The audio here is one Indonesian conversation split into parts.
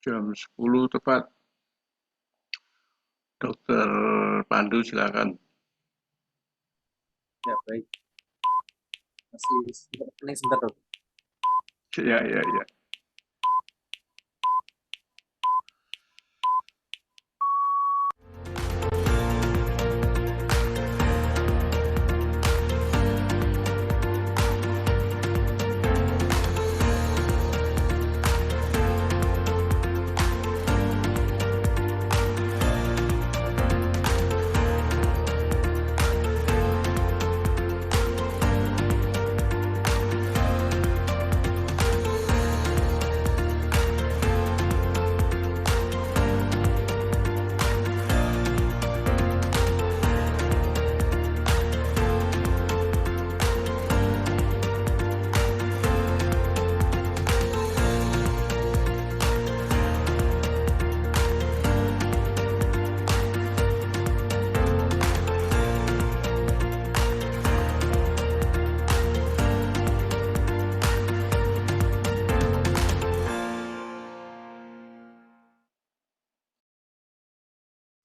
Jam 10 tepat. Dokter Pandu silakan. Ya, baik. Masih sebentar, dok. Ya, ya, ya.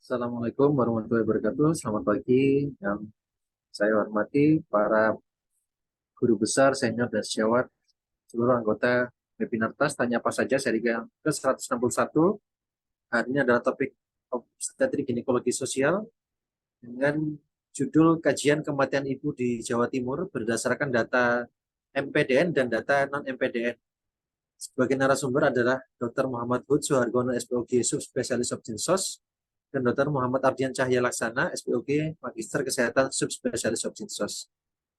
Assalamualaikum warahmatullahi wabarakatuh. Selamat pagi yang saya hormati para guru besar, senior, dan sejawat seluruh anggota webinar TAS Tanya Apa Saja seri yang ke-161. Hari ini adalah topik obstetrik ginekologi sosial dengan judul kajian kematian ibu di Jawa Timur berdasarkan data MPDN dan data non-MPDN. Sebagai narasumber adalah Dr. Muhammad Hud Suhargono, SPOG, Subspesialis Obstinsos, dan Dr. Muhammad Ardian Cahya Laksana, SPOG, Magister Kesehatan Subspesialis Obstinsos.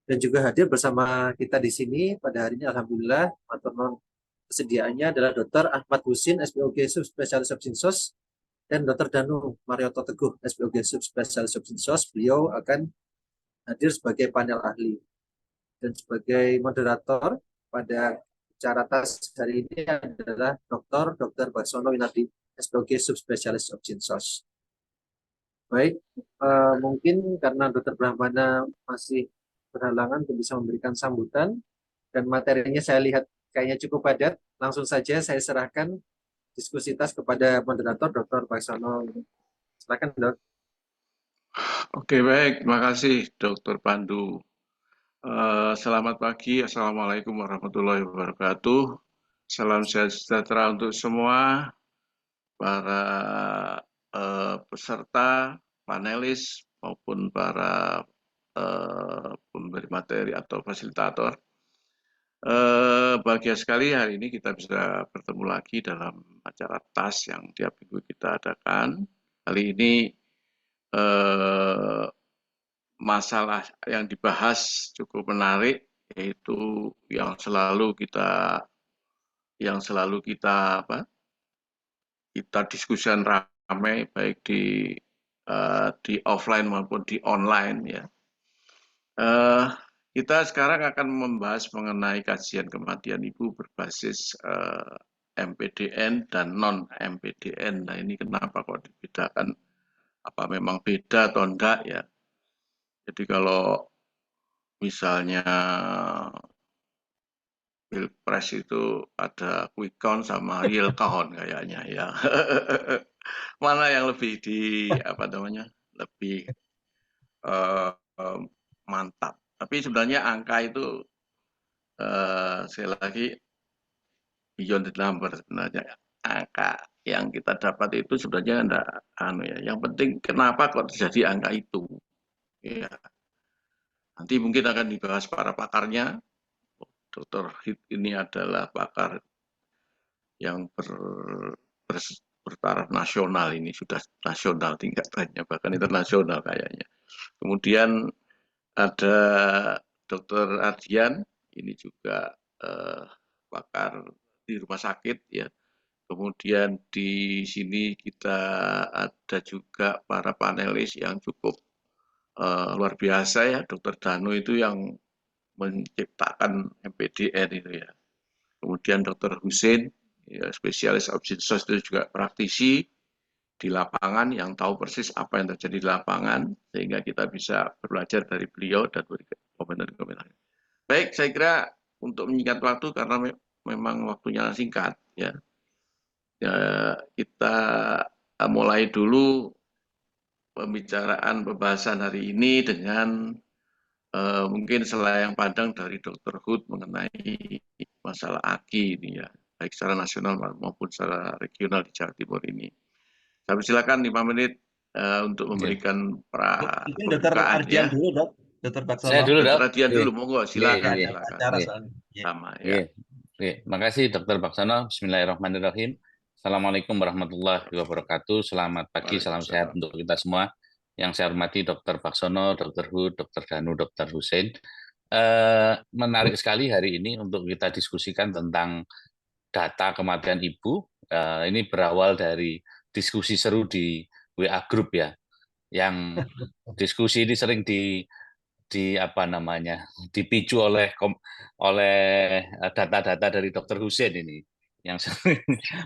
Dan juga hadir bersama kita di sini pada hari ini, Alhamdulillah, teman-teman kesediaannya adalah Dr. Ahmad Husin, SPOG Subspesialis Obstinsos, dan Dr. Danu Marioto Teguh, SPOG Subspesialis Obstinsos. Beliau akan hadir sebagai panel ahli. Dan sebagai moderator pada acara TAS hari ini adalah Dr. Baksono Winardi, SPOG Subspesialis Obstinsos. Baik, mungkin karena Dr. Brahmana masih berhalangan untuk bisa memberikan sambutan dan materinya saya lihat kayaknya cukup padat, langsung saja saya serahkan diskusi tas kepada moderator Dr. Baksono. Silakan, Dok. Oke, baik. Terima kasih, Dokter Pandu. Selamat pagi. Assalamualaikum warahmatullahi wabarakatuh. Salam sejahtera untuk semua para peserta, panelis, maupun para pemberi materi atau fasilitator. Bahagia sekali hari ini kita bisa bertemu lagi dalam acara TAS yang tiap minggu kita adakan. Kali ini masalah yang dibahas cukup menarik, yaitu yang selalu kita diskusikan ramai baik di offline maupun di online ya. Kita sekarang akan membahas mengenai kajian kematian ibu berbasis MPDN dan non MPDN. Nah, ini kenapa kok dibedakan? Apa memang beda atau enggak ya? Jadi kalau misalnya Pilpres itu ada quick count sama real count kayaknya ya. Mana yang lebih lebih uh, mantap. Tapi sebenarnya angka itu sekali lagi beyond the number sebenarnya. Angka yang kita dapat itu sebenarnya enggak ya. Yang penting kenapa kok terjadi angka itu. Ya. Nanti mungkin akan dibahas para pakarnya. Dr. Hid ini adalah pakar yang bertaraf nasional, ini sudah nasional tingkatannya, bahkan internasional kayaknya. Kemudian ada Dr. Ardian, ini juga pakar di rumah sakit ya. Kemudian di sini kita ada juga para panelis yang cukup luar biasa ya. Dr. Danu itu yang menciptakan MPDN itu ya. Kemudian Dr. Husin, ya, spesialis obstetris itu juga praktisi di lapangan yang tahu persis apa yang terjadi di lapangan, sehingga kita bisa belajar dari beliau dan berikan komentar-komentar. Baik, saya kira untuk menyingkat waktu karena memang waktunya singkat, ya. kita mulai dulu pembahasan hari ini dengan mungkin selayang pandang dari Dr. Hood mengenai masalah AKI ini ya, baik secara nasional maupun secara regional di Jawa Timur ini. Saya silakan 5 menit untuk memberikan Mungkin Dr. pembukaan Ardian ya. dulu, Dok. Dr. Saya Baksono. dulu, Dr. Dok. Ardian dulu, monggo, silakan, Iya, silakan. Acara iya. soalnya. Sama ya. Makasih Dr. Baksono. Bismillahirrahmanirrahim. Assalamualaikum warahmatullahi wabarakatuh. Selamat pagi, salam sehat untuk kita semua. Yang saya hormati Dr. Baksono, Dr. Hud, Dr. Danu, Dr. Hussein. Menarik sekali hari ini untuk kita diskusikan tentang data kematian ibu. Ini berawal dari diskusi seru di WA Group ya. Yang diskusi ini sering apa namanya, dipicu oleh data-data dari Dr. Hussein ini yang sering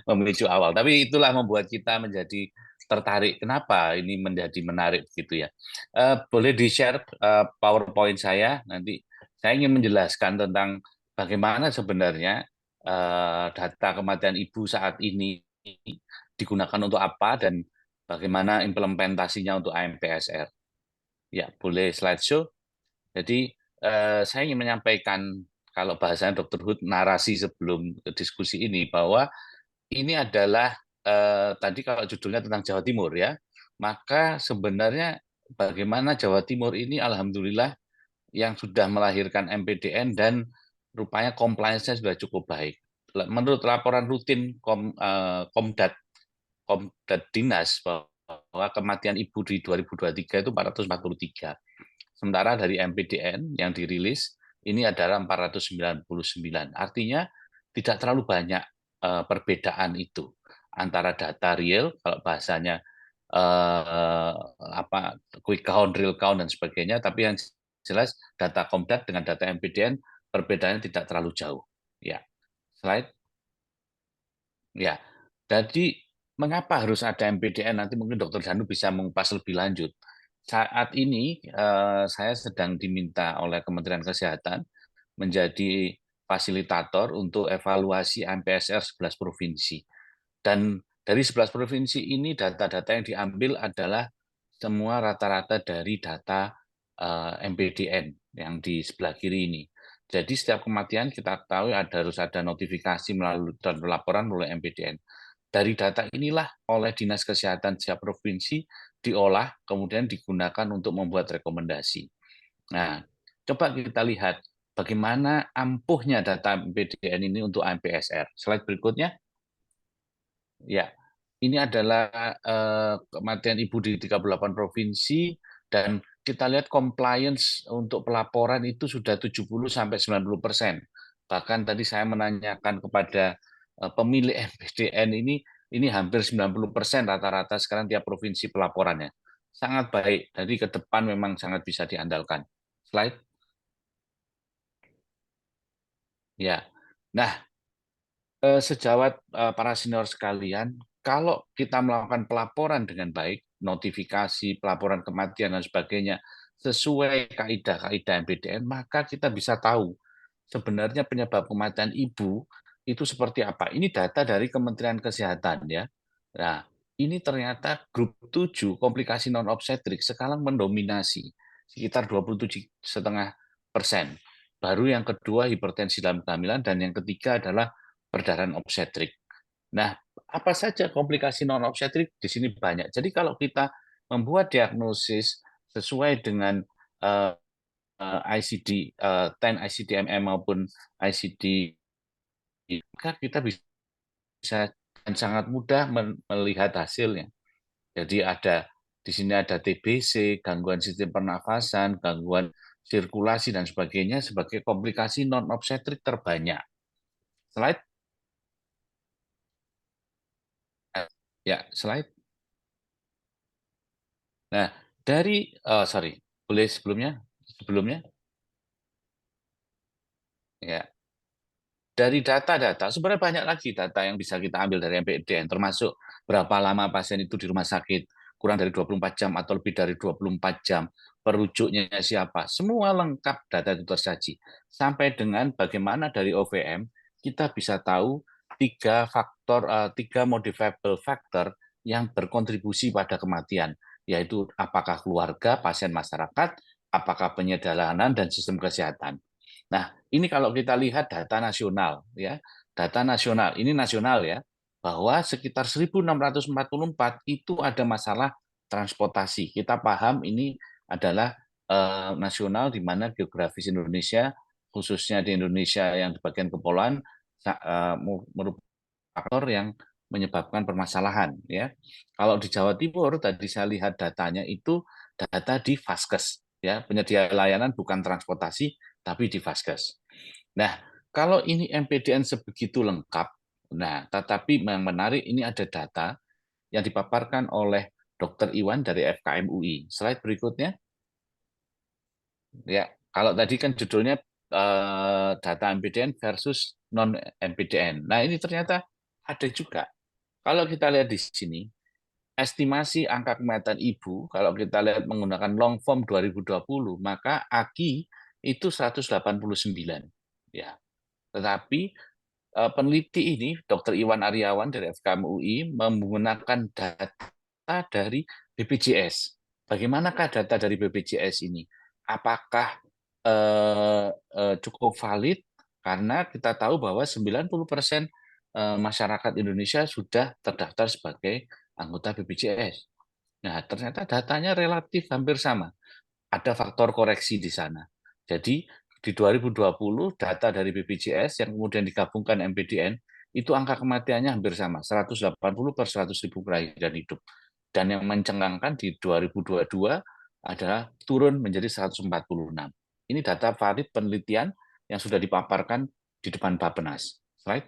memicu awal. Tapi itulah membuat kita menjadi tertarik. Kenapa ini menjadi menarik gitu ya? Boleh di-share PowerPoint saya nanti. Saya ingin menjelaskan tentang bagaimana sebenarnya data kematian ibu saat ini digunakan untuk apa dan bagaimana implementasinya untuk AMPSR. Ya, boleh slideshow. Jadi saya ingin menyampaikan kalau bahasanya Dr. Hood narasi sebelum diskusi ini bahwa ini adalah tadi kalau judulnya tentang Jawa Timur ya, maka sebenarnya bagaimana Jawa Timur ini alhamdulillah yang sudah melahirkan MPDN dan rupanya compliance-nya sudah cukup baik. Menurut laporan rutin Komdat Dinas bahwa kematian ibu di 2023 itu 443. Sementara dari MPDN yang dirilis ini adalah 499. Artinya tidak terlalu banyak perbedaan itu antara data real kalau bahasanya quick count, real count dan sebagainya, tapi yang jelas data Komdat dengan data MPDN perbedaannya tidak terlalu jauh. Ya, slide. Ya, jadi mengapa harus ada MPDN? Nanti mungkin Dr. Danu bisa mengupas lebih lanjut. Saat ini saya sedang diminta oleh Kementerian Kesehatan menjadi fasilitator untuk evaluasi MPSR 11 provinsi. Dan dari 11 provinsi ini data-data yang diambil adalah semua rata-rata dari data MPDN yang di sebelah kiri ini. Jadi setiap kematian kita tahu harus ada notifikasi melalui dan laporan melalui MPDN. Dari data inilah oleh Dinas Kesehatan setiap provinsi diolah, kemudian digunakan untuk membuat rekomendasi. Nah, coba kita lihat bagaimana ampuhnya data MPDN ini untuk MPSR. Slide berikutnya. Ya, ini adalah kematian ibu di 38 provinsi dan kita lihat compliance untuk pelaporan itu sudah 70-90%. Bahkan tadi saya menanyakan kepada pemilik MPDN ini hampir 90% rata-rata sekarang tiap provinsi pelaporannya. Sangat baik, jadi ke depan memang sangat bisa diandalkan. Slide. Ya, nah sejawat para senior sekalian, kalau kita melakukan pelaporan dengan baik, notifikasi, pelaporan kematian dan sebagainya sesuai kaidah-kaidah MPDN, maka kita bisa tahu sebenarnya penyebab kematian ibu itu seperti apa. Ini data dari Kementerian Kesehatan ya. Nah, ini ternyata grup 7 komplikasi non obstetrik sekarang mendominasi sekitar 27,5%. Baru yang kedua hipertensi dalam kehamilan dan yang ketiga adalah perdarahan obstetrik. Nah, apa saja komplikasi non obstetrik di sini banyak. Jadi kalau kita membuat diagnosis sesuai dengan ICD 10 ICD-MM maupun ICD, maka kita bisa dan sangat mudah melihat hasilnya. Jadi di sini ada TBC, gangguan sistem pernafasan, gangguan sirkulasi dan sebagainya sebagai komplikasi non obstetrik terbanyak. Slide. Ya, slide. Nah, boleh sebelumnya? Ya. Dari data-data, sebenarnya banyak lagi data yang bisa kita ambil dari MPDN, termasuk berapa lama pasien itu di rumah sakit, kurang dari 24 jam atau lebih dari 24 jam, perujuknya siapa, semua lengkap data itu tersaji. Sampai dengan bagaimana dari OVM, kita bisa tahu tiga modifiable factor yang berkontribusi pada kematian, yaitu apakah keluarga, pasien masyarakat, apakah penyederhanaan dan sistem kesehatan. Nah, ini kalau kita lihat data nasional, ya, data nasional, ini nasional ya, bahwa sekitar 1644 itu ada masalah transportasi. Kita paham ini adalah nasional di mana geografis Indonesia, khususnya di Indonesia yang di bagian kepulauan, merupakan faktor yang menyebabkan permasalahan. Ya, kalau di Jawa Timur tadi saya lihat datanya itu data di Vaskes, ya, penyedia layanan bukan transportasi tapi di Vaskes. Nah, kalau ini MPDN sebegitu lengkap, nah, tetapi yang menarik ini ada data yang dipaparkan oleh Dr. Iwan dari FKM UI. Slide berikutnya. Ya, kalau tadi kan judulnya data MPDN versus non MPDN. Nah, ini ternyata ada juga. Kalau kita lihat di sini, estimasi angka kematian ibu kalau kita lihat menggunakan long form 2020, maka AKI itu 189. Ya. Tetapi peneliti ini, Dr. Iwan Aryawan dari FKM UI, menggunakan data dari BPJS. Bagaimanakah data dari BPJS ini? Apakah cukup valid? Karena kita tahu bahwa 90% masyarakat Indonesia sudah terdaftar sebagai anggota BPJS. Nah, ternyata datanya relatif hampir sama. Ada faktor koreksi di sana. Jadi di 2020 data dari BPJS yang kemudian digabungkan MPDN itu angka kematiannya hampir sama, 180 per 100.000 kelahiran hidup. Dan yang mencengangkan di 2022 adalah turun menjadi 146. Ini data valid penelitian yang sudah dipaparkan di depan Bappenas. Slide.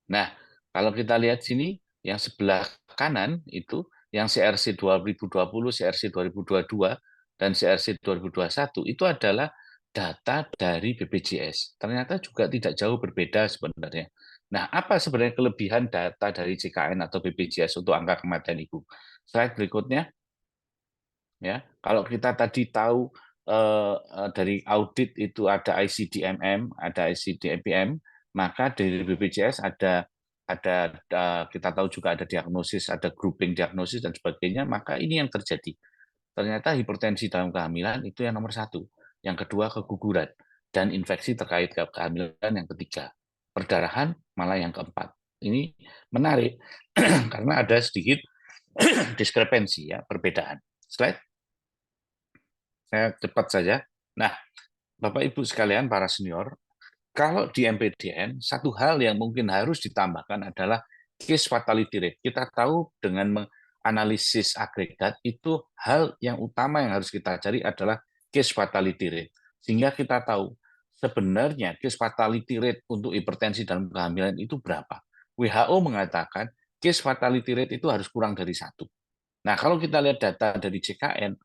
Nah, kalau kita lihat sini, yang sebelah kanan itu, yang CRC 2020, CRC 2022, dan CRC 2021, itu adalah data dari BPJS. Ternyata juga tidak jauh berbeda sebenarnya. Nah, apa sebenarnya kelebihan data dari JKN atau BPJS untuk angka kematian ibu? Slide berikutnya. Ya, kalau kita tadi tahu dari audit itu ada ICD-MM, ada ICD-MPM, maka dari BPJS ada kita tahu juga ada diagnosis, ada grouping diagnosis dan sebagainya, maka ini yang terjadi. Ternyata hipertensi dalam kehamilan itu yang nomor 1, yang kedua keguguran, dan infeksi terkait kehamilan yang ketiga. Perdarahan malah yang keempat. Ini menarik karena ada sedikit diskrepensi ya, perbedaan. Slide. Saya cepat saja. Nah, Bapak Ibu sekalian para senior, kalau di MPDN, satu hal yang mungkin harus ditambahkan adalah case fatality rate. Kita tahu dengan menganalisis agregat, itu hal yang utama yang harus kita cari adalah case fatality rate. Sehingga kita tahu sebenarnya case fatality rate untuk hipertensi dalam kehamilan itu berapa. WHO mengatakan case fatality rate itu harus kurang dari 1. Nah, kalau kita lihat data dari JKN,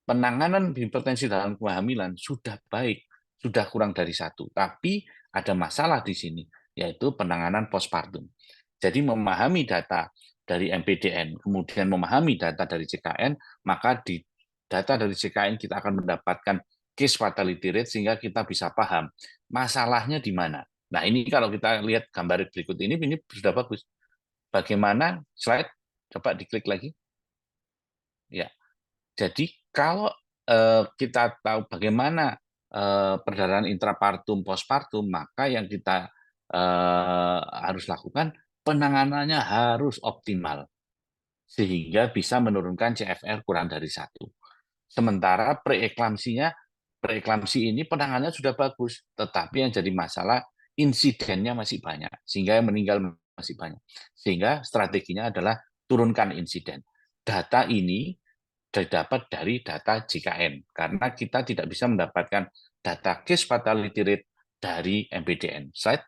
penanganan hipertensi dalam kehamilan sudah baik, sudah kurang dari 1. Tapi ada masalah di sini, yaitu penanganan postpartum. Jadi memahami data dari MPDN, kemudian memahami data dari JKN, maka di data dari JKN kita akan mendapatkan case fatality rate sehingga kita bisa paham masalahnya di mana. Nah, ini kalau kita lihat gambar berikut ini sudah bagus. Bagaimana slide? Coba diklik lagi. Ya. Jadi kalau kita tahu bagaimana perdarahan intrapartum, postpartum, maka yang kita harus lakukan penanganannya harus optimal sehingga bisa menurunkan CFR kurang dari 1. Sementara preeklamsi ini penanganannya sudah bagus, tetapi yang jadi masalah insidennya masih banyak, sehingga yang meninggal masih banyak. Sehingga strateginya adalah turunkan insiden. Data ini didapat dari data JKN, karena kita tidak bisa mendapatkan data case fatality rate dari MPDN. Slide.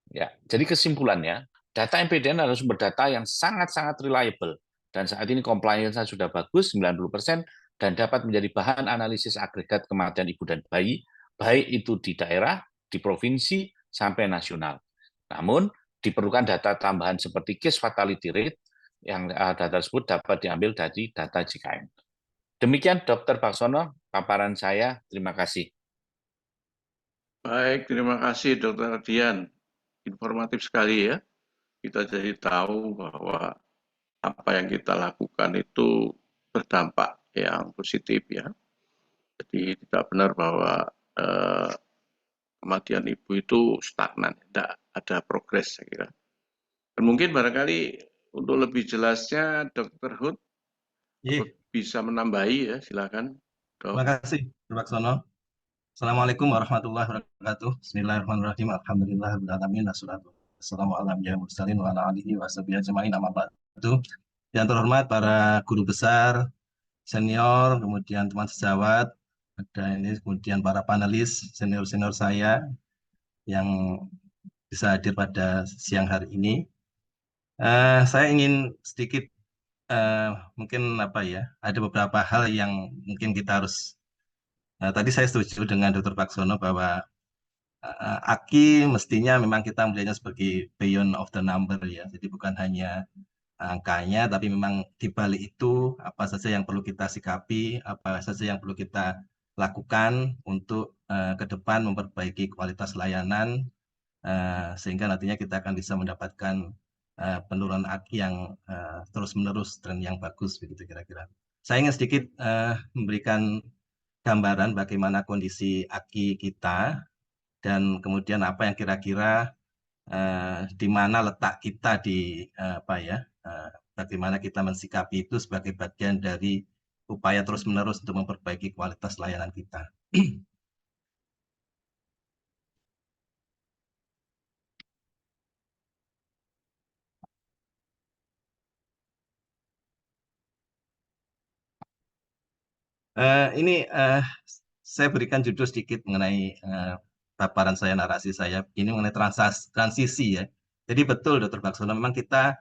Ya, jadi kesimpulannya, data MPDN adalah sumber data yang sangat-sangat reliable, dan saat ini compliance sudah bagus, 90%, dan dapat menjadi bahan analisis agregat kematian ibu dan bayi, baik itu di daerah, di provinsi, sampai nasional. Namun, diperlukan data tambahan seperti case fatality rate, yang data tersebut dapat diambil dari data JKN. Demikian Dr. Baksono, paparan saya. Terima kasih. Baik, terima kasih Dr. Dian. Informatif sekali ya. Kita jadi tahu bahwa apa yang kita lakukan itu berdampak yang positif ya. Jadi tidak benar bahwa kematian ibu itu stagnan, tidak ada progres saya kira. Dan mungkin barangkali untuk lebih jelasnya Dr. Hud bisa menambahi ya, silakan. Terima kasih, Dr. Baksono. Assalamualaikum warahmatullahi wabarakatuh. Bismillahirrahmanirrahim. Alhamdulillahirrahmanirrahim. Wassalatu wassalamu ala mursalin wa ala alihi wa sahbihi ajma'in, amma ba'du. Yang terhormat para guru besar, senior, kemudian teman sejawat, ada ini, kemudian para panelis, senior-senior saya yang bisa hadir pada siang hari ini. Saya ingin sedikit mungkin ada beberapa hal yang mungkin kita harus tadi saya setuju dengan Dr. Baksono bahwa AKI mestinya memang kita melihatnya sebagai beyond of the number ya. Jadi bukan hanya angkanya, tapi memang di balik itu apa saja yang perlu kita sikapi, apa saja yang perlu kita lakukan untuk ke depan memperbaiki kualitas layanan sehingga nantinya kita akan bisa mendapatkan penurunan AKI yang terus-menerus, tren yang bagus begitu kira-kira. Saya ingin sedikit memberikan gambaran bagaimana kondisi AKI kita dan kemudian apa yang kira-kira di mana letak kita di bagaimana kita mensikapi itu sebagai bagian dari upaya terus-menerus untuk memperbaiki kualitas layanan kita. Ini saya berikan judul sedikit mengenai paparan saya, narasi saya ini mengenai transisi ya. Jadi betul Dr. Baksono, memang kita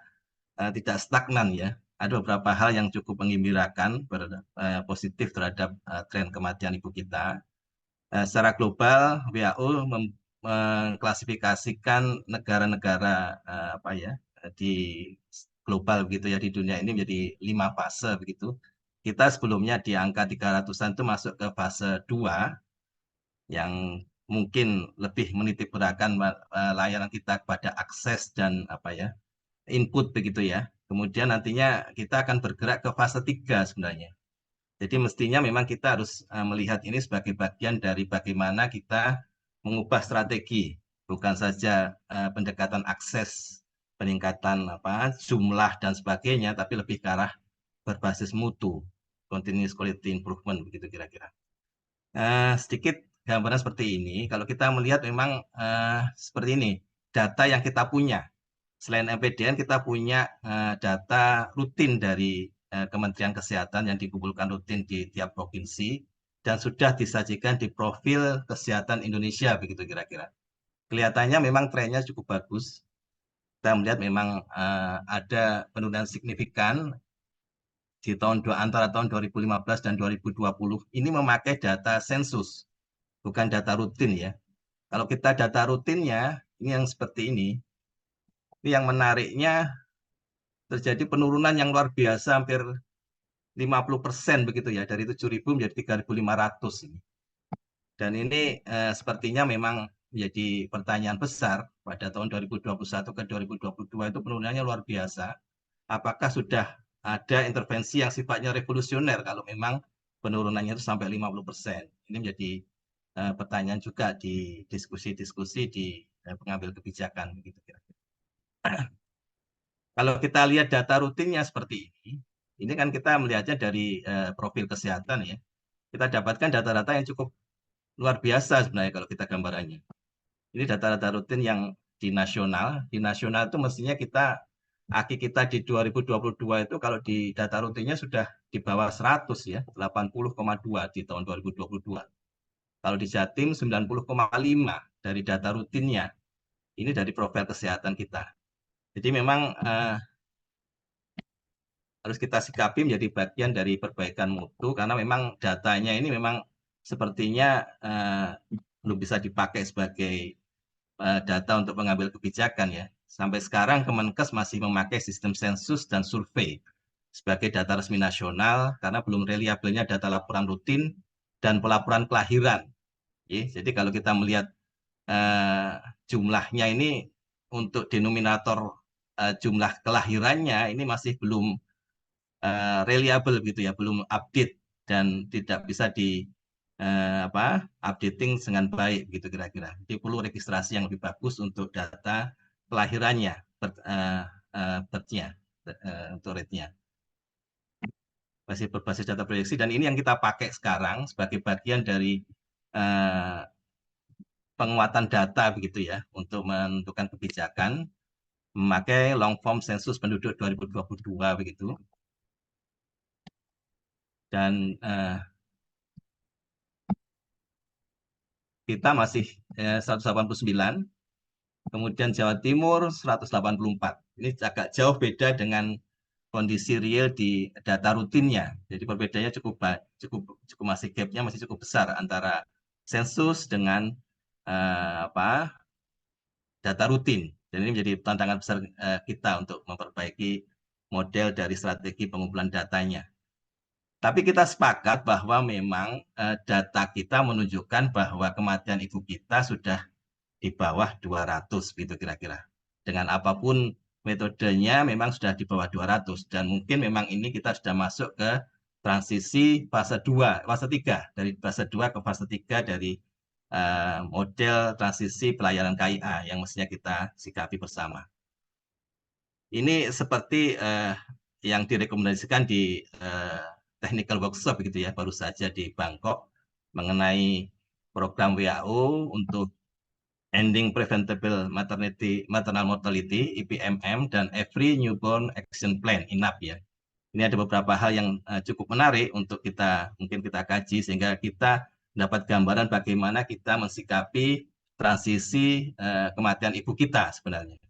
tidak stagnan ya. Ada beberapa hal yang cukup menggembirakan, positif terhadap tren kematian ibu kita. Secara global, WHO mengklasifikasikan negara-negara di global begitu ya, di dunia ini menjadi 5 fase begitu. Kita sebelumnya di angka 300-an itu masuk ke fase 2 yang mungkin lebih menitik beratkan layanan kita kepada akses dan input begitu ya. Kemudian nantinya kita akan bergerak ke fase 3 sebenarnya. Jadi mestinya memang kita harus melihat ini sebagai bagian dari bagaimana kita mengubah strategi, bukan saja pendekatan akses, peningkatan jumlah dan sebagainya, tapi lebih ke arah berbasis mutu, continuous quality improvement begitu kira-kira. Sedikit gambaran seperti ini, kalau kita melihat memang seperti ini, data yang kita punya. Selain MPDN, kita punya data rutin dari Kementerian Kesehatan yang dikumpulkan rutin di tiap provinsi dan sudah disajikan di profil kesehatan Indonesia begitu kira-kira. Kelihatannya memang trennya cukup bagus. Kita melihat memang ada penurunan signifikan di antara tahun 2015 dan 2020. Ini memakai data sensus, bukan data rutin ya. Kalau kita data rutinnya, ini yang seperti ini. Ini yang menariknya terjadi penurunan yang luar biasa, hampir 50% begitu ya, dari 7.000 menjadi 3.500 ini. Dan ini sepertinya memang menjadi pertanyaan besar pada tahun 2021 ke 2022 itu penurunannya luar biasa. Apakah sudah ada intervensi yang sifatnya revolusioner kalau memang penurunannya itu sampai 50%? Ini menjadi pertanyaan juga di diskusi-diskusi di pengambil kebijakan begitu kira-kira. Kalau kita lihat data rutinnya seperti ini kan kita melihatnya dari profil kesehatan ya. Kita dapatkan data-data yang cukup luar biasa sebenarnya kalau kita gambarannya. Ini data-data rutin yang di nasional. Di nasional itu mestinya AKI kita di 2022 itu kalau di data rutinnya sudah di bawah 100 ya, 80,2 di tahun 2022. Kalau di Jatim 90,5 dari data rutinnya. Ini dari profil kesehatan kita. Jadi memang harus kita sikapi menjadi bagian dari perbaikan mutu karena memang datanya ini memang sepertinya belum bisa dipakai sebagai data untuk mengambil kebijakan ya. Sampai sekarang Kemenkes masih memakai sistem sensus dan survei sebagai data resmi nasional karena belum reliabelnya data laporan rutin dan pelaporan kelahiran. Ya, jadi kalau kita melihat jumlahnya ini untuk denominator jumlah kelahirannya ini masih belum reliable gitu ya, belum update dan tidak bisa di updating dengan baik gitu kira-kira. Jadi perlu registrasi yang lebih bagus untuk data kelahirannya, birth-nya, untuk rate-nya. Masih berbasis data proyeksi, dan ini yang kita pakai sekarang sebagai bagian dari penguatan data begitu ya, untuk menentukan kebijakan, memakai long form sensus penduduk 2022 begitu. Dan kita masih 189, kemudian Jawa Timur 184. Ini agak jauh beda dengan kondisi real di data rutinnya. Jadi perbedaannya cukup masih gapnya masih cukup besar antara sensus dengan data rutin. Dan ini menjadi tantangan besar kita untuk memperbaiki model dari strategi pengumpulan datanya. Tapi kita sepakat bahwa memang data kita menunjukkan bahwa kematian ibu kita sudah di bawah 200 gitu kira-kira. Dengan apapun metodenya memang sudah di bawah 200, dan mungkin memang ini kita sudah masuk ke transisi fase 2, fase 3, dari fase 2 ke fase 3 dari model transisi pelayanan KIA yang mestinya kita sikapi bersama. Ini seperti yang direkomendasikan di technical workshop gitu ya, baru saja di Bangkok, mengenai program WHO untuk Ending Preventable Maternal Mortality (EPMM) dan Every Newborn Action Plan (INAP) ya. Ini ada beberapa hal yang cukup menarik untuk mungkin kita kaji sehingga kita dapat gambaran bagaimana kita mensikapi transisi kematian ibu kita sebenarnya.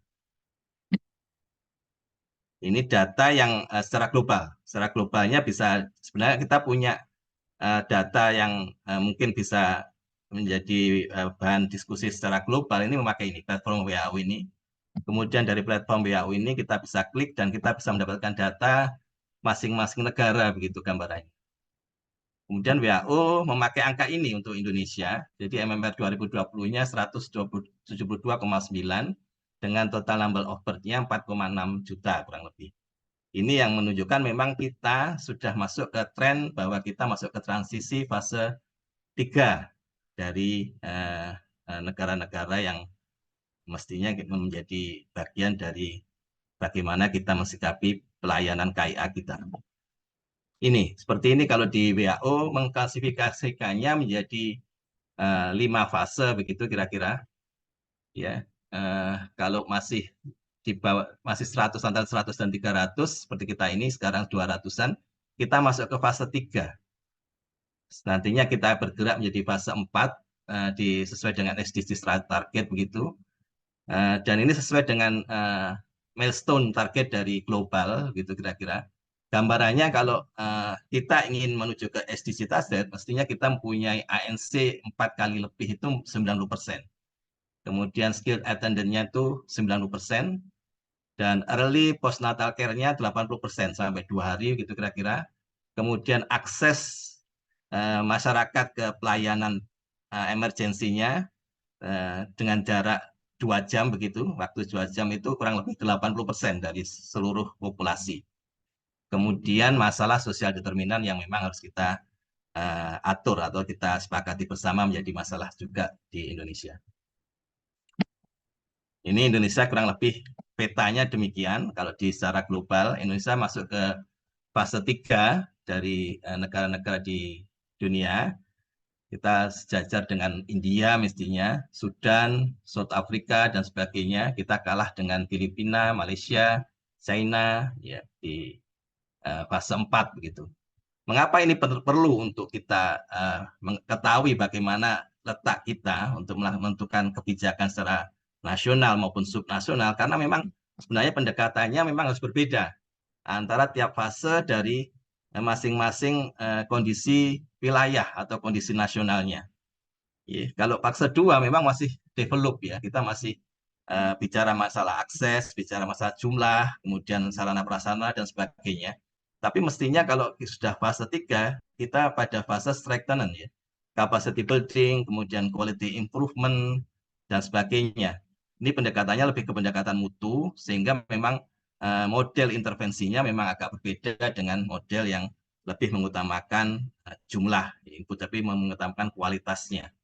Ini data yang secara global. Secara globalnya bisa, sebenarnya kita punya data yang mungkin bisa menjadi bahan diskusi secara global. Ini memakai ini platform WHO ini. Kemudian dari platform WHO ini kita bisa klik dan kita bisa mendapatkan data masing-masing negara begitu gambarannya. Kemudian WHO memakai angka ini untuk Indonesia. Jadi MMR 2020-nya 172,9 dengan total number of birth-nya 4,6 juta kurang lebih. Ini yang menunjukkan memang kita sudah masuk ke tren bahwa kita masuk ke transisi fase 3 dari negara-negara yang mestinya menjadi bagian dari bagaimana kita mensikapi pelayanan KIA kita. Ini, seperti ini kalau di WHO mengklasifikasikannya menjadi 5 fase begitu kira-kira. Ya, kalau masih di bawah, masih 100, antara 100 dan 300 seperti kita ini sekarang 200-an, kita masuk ke fase 3. Nantinya kita bergerak menjadi fase 4 sesuai dengan SDG target begitu. Dan ini sesuai dengan milestone target dari global gitu kira-kira. Gambarannya kalau kita ingin menuju ke SDG target, mestinya kita mempunyai ANC 4 kali lebih itu 90%. Kemudian skilled attendant-nya itu 90%, dan early postnatal care-nya 80% sampai 2 hari gitu kira-kira. Kemudian akses masyarakat ke pelayanan emergensinya dengan jarak 2 jam begitu, waktu 2 jam itu kurang lebih 80% dari seluruh populasi. Kemudian masalah sosial determinan yang memang harus kita atur atau kita sepakati bersama menjadi masalah juga di Indonesia. Ini Indonesia kurang lebih petanya demikian. Kalau di secara global, Indonesia masuk ke fase 3 dari negara-negara di dunia. Kita sejajar dengan India mestinya, Sudan, South Africa, dan sebagainya. Kita kalah dengan Filipina, Malaysia, China ya, di fase 4 begitu. Mengapa ini perlu untuk kita mengetahui bagaimana letak kita untuk menentukan kebijakan secara nasional maupun subnasional? Karena memang sebenarnya pendekatannya memang harus berbeda antara tiap fase dari masing-masing kondisi wilayah atau kondisi nasionalnya. Kalau fase 2 memang masih develop ya, kita masih bicara masalah akses, bicara masalah jumlah, kemudian sarana prasarana dan sebagainya. Tapi mestinya kalau sudah fase 3, kita pada fase strengthening ya. Capacity building, kemudian quality improvement, dan sebagainya. Ini pendekatannya lebih ke pendekatan mutu, sehingga memang model intervensinya memang agak berbeda dengan model yang lebih mengutamakan jumlah input, tapi mengutamakan kualitasnya.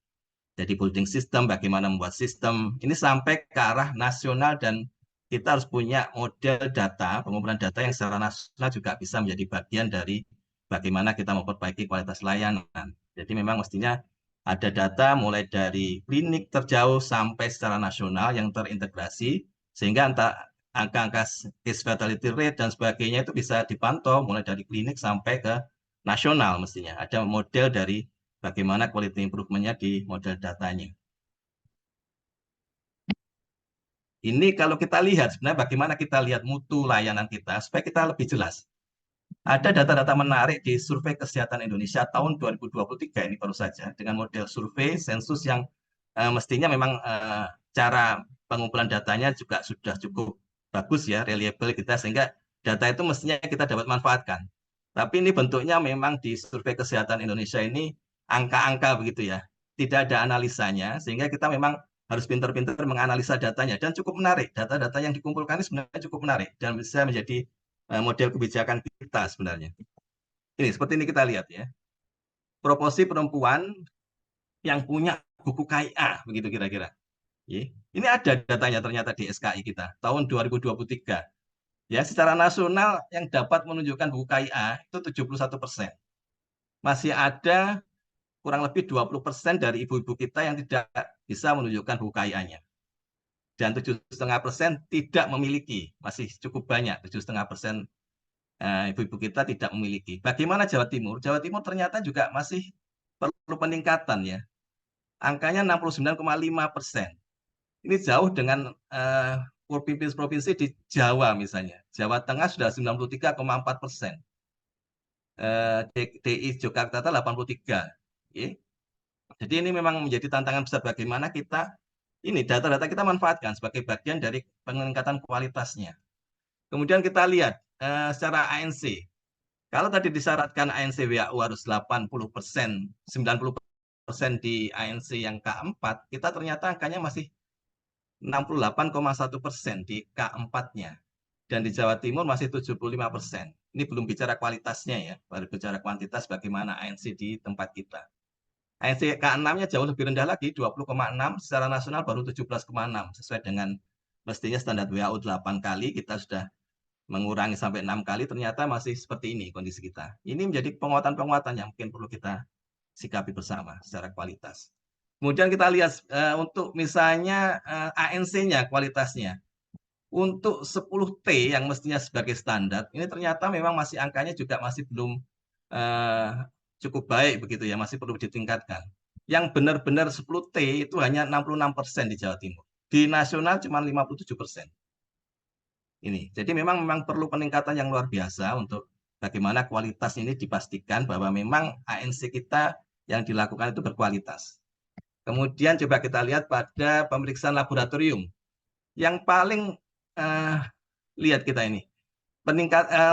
Jadi building system, bagaimana membuat sistem, ini sampai ke arah nasional, dan kita harus punya model data, pengumpulan data yang secara nasional juga bisa menjadi bagian dari bagaimana kita memperbaiki kualitas layanan. Jadi memang mestinya ada data mulai dari klinik terjauh sampai secara nasional yang terintegrasi, sehingga angka-angka case fatality rate dan sebagainya itu bisa dipantau mulai dari klinik sampai ke nasional mestinya. Ada model dari bagaimana quality improvement-nya di model datanya. Ini kalau kita lihat sebenarnya bagaimana kita lihat mutu layanan kita supaya kita lebih jelas. Ada data-data menarik di Survei Kesehatan Indonesia tahun 2023 ini baru saja, dengan model survei sensus yang mestinya memang cara pengumpulan datanya juga sudah cukup bagus ya, reliable kita, sehingga data itu mestinya kita dapat manfaatkan. Tapi ini bentuknya memang di Survei Kesehatan Indonesia ini angka-angka begitu ya, tidak ada analisanya, sehingga kita memang harus pintar-pintar menganalisa datanya, dan cukup menarik. Data-data yang dikumpulkan ini sebenarnya cukup menarik dan bisa menjadi model kebijakan kita sebenarnya. Ini seperti ini kita lihat ya. Proporsi perempuan yang punya buku KIA begitu kira-kira. Ini ada datanya ternyata di SKI kita tahun 2023. Ya, secara nasional yang dapat menunjukkan buku KIA itu 71%. Masih ada kurang lebih 20% dari ibu-ibu kita yang tidak bisa menunjukkan buku KIA-nya. Dan 7,5% tidak memiliki, masih cukup banyak, 7,5% ibu-ibu kita tidak memiliki. Bagaimana Jawa Timur? Jawa Timur ternyata juga masih perlu peningkatan ya. Angkanya 69,5%. Ini jauh dengan provinsi-provinsi di Jawa misalnya. Jawa Tengah sudah 93,4%. DI Yogyakarta 83. Jadi ini memang menjadi tantangan besar bagaimana kita ini data-data kita manfaatkan sebagai bagian dari peningkatan kualitasnya. Kemudian kita lihat secara ANC. Kalau tadi disyaratkan ANC WHO harus 80%, 90% di ANC yang K4, kita ternyata angkanya masih 68,1% di K4-nya. Dan di Jawa Timur masih 75%. Ini belum bicara kualitasnya ya, baru bicara kuantitas bagaimana ANC di tempat kita. ANC K6-nya jauh lebih rendah lagi, 20,6, secara nasional baru 17,6, sesuai dengan mestinya standar WHO 8 kali, kita sudah mengurangi sampai 6 kali, ternyata masih seperti ini kondisi kita. Ini menjadi penguatan-penguatan yang mungkin perlu kita sikapi bersama secara kualitas. Kemudian kita lihat untuk misalnya ANC-nya kualitasnya. Untuk 10T yang mestinya sebagai standar, ini ternyata memang masih angkanya juga masih belum cukup baik begitu ya, masih perlu ditingkatkan. Yang benar-benar 10T itu hanya 66% di Jawa Timur. Di nasional cuma 57%. Ini. Jadi memang perlu peningkatan yang luar biasa untuk bagaimana kualitas ini dipastikan bahwa memang ANC kita yang dilakukan itu berkualitas. Kemudian coba kita lihat pada pemeriksaan laboratorium. Yang paling lihat kita ini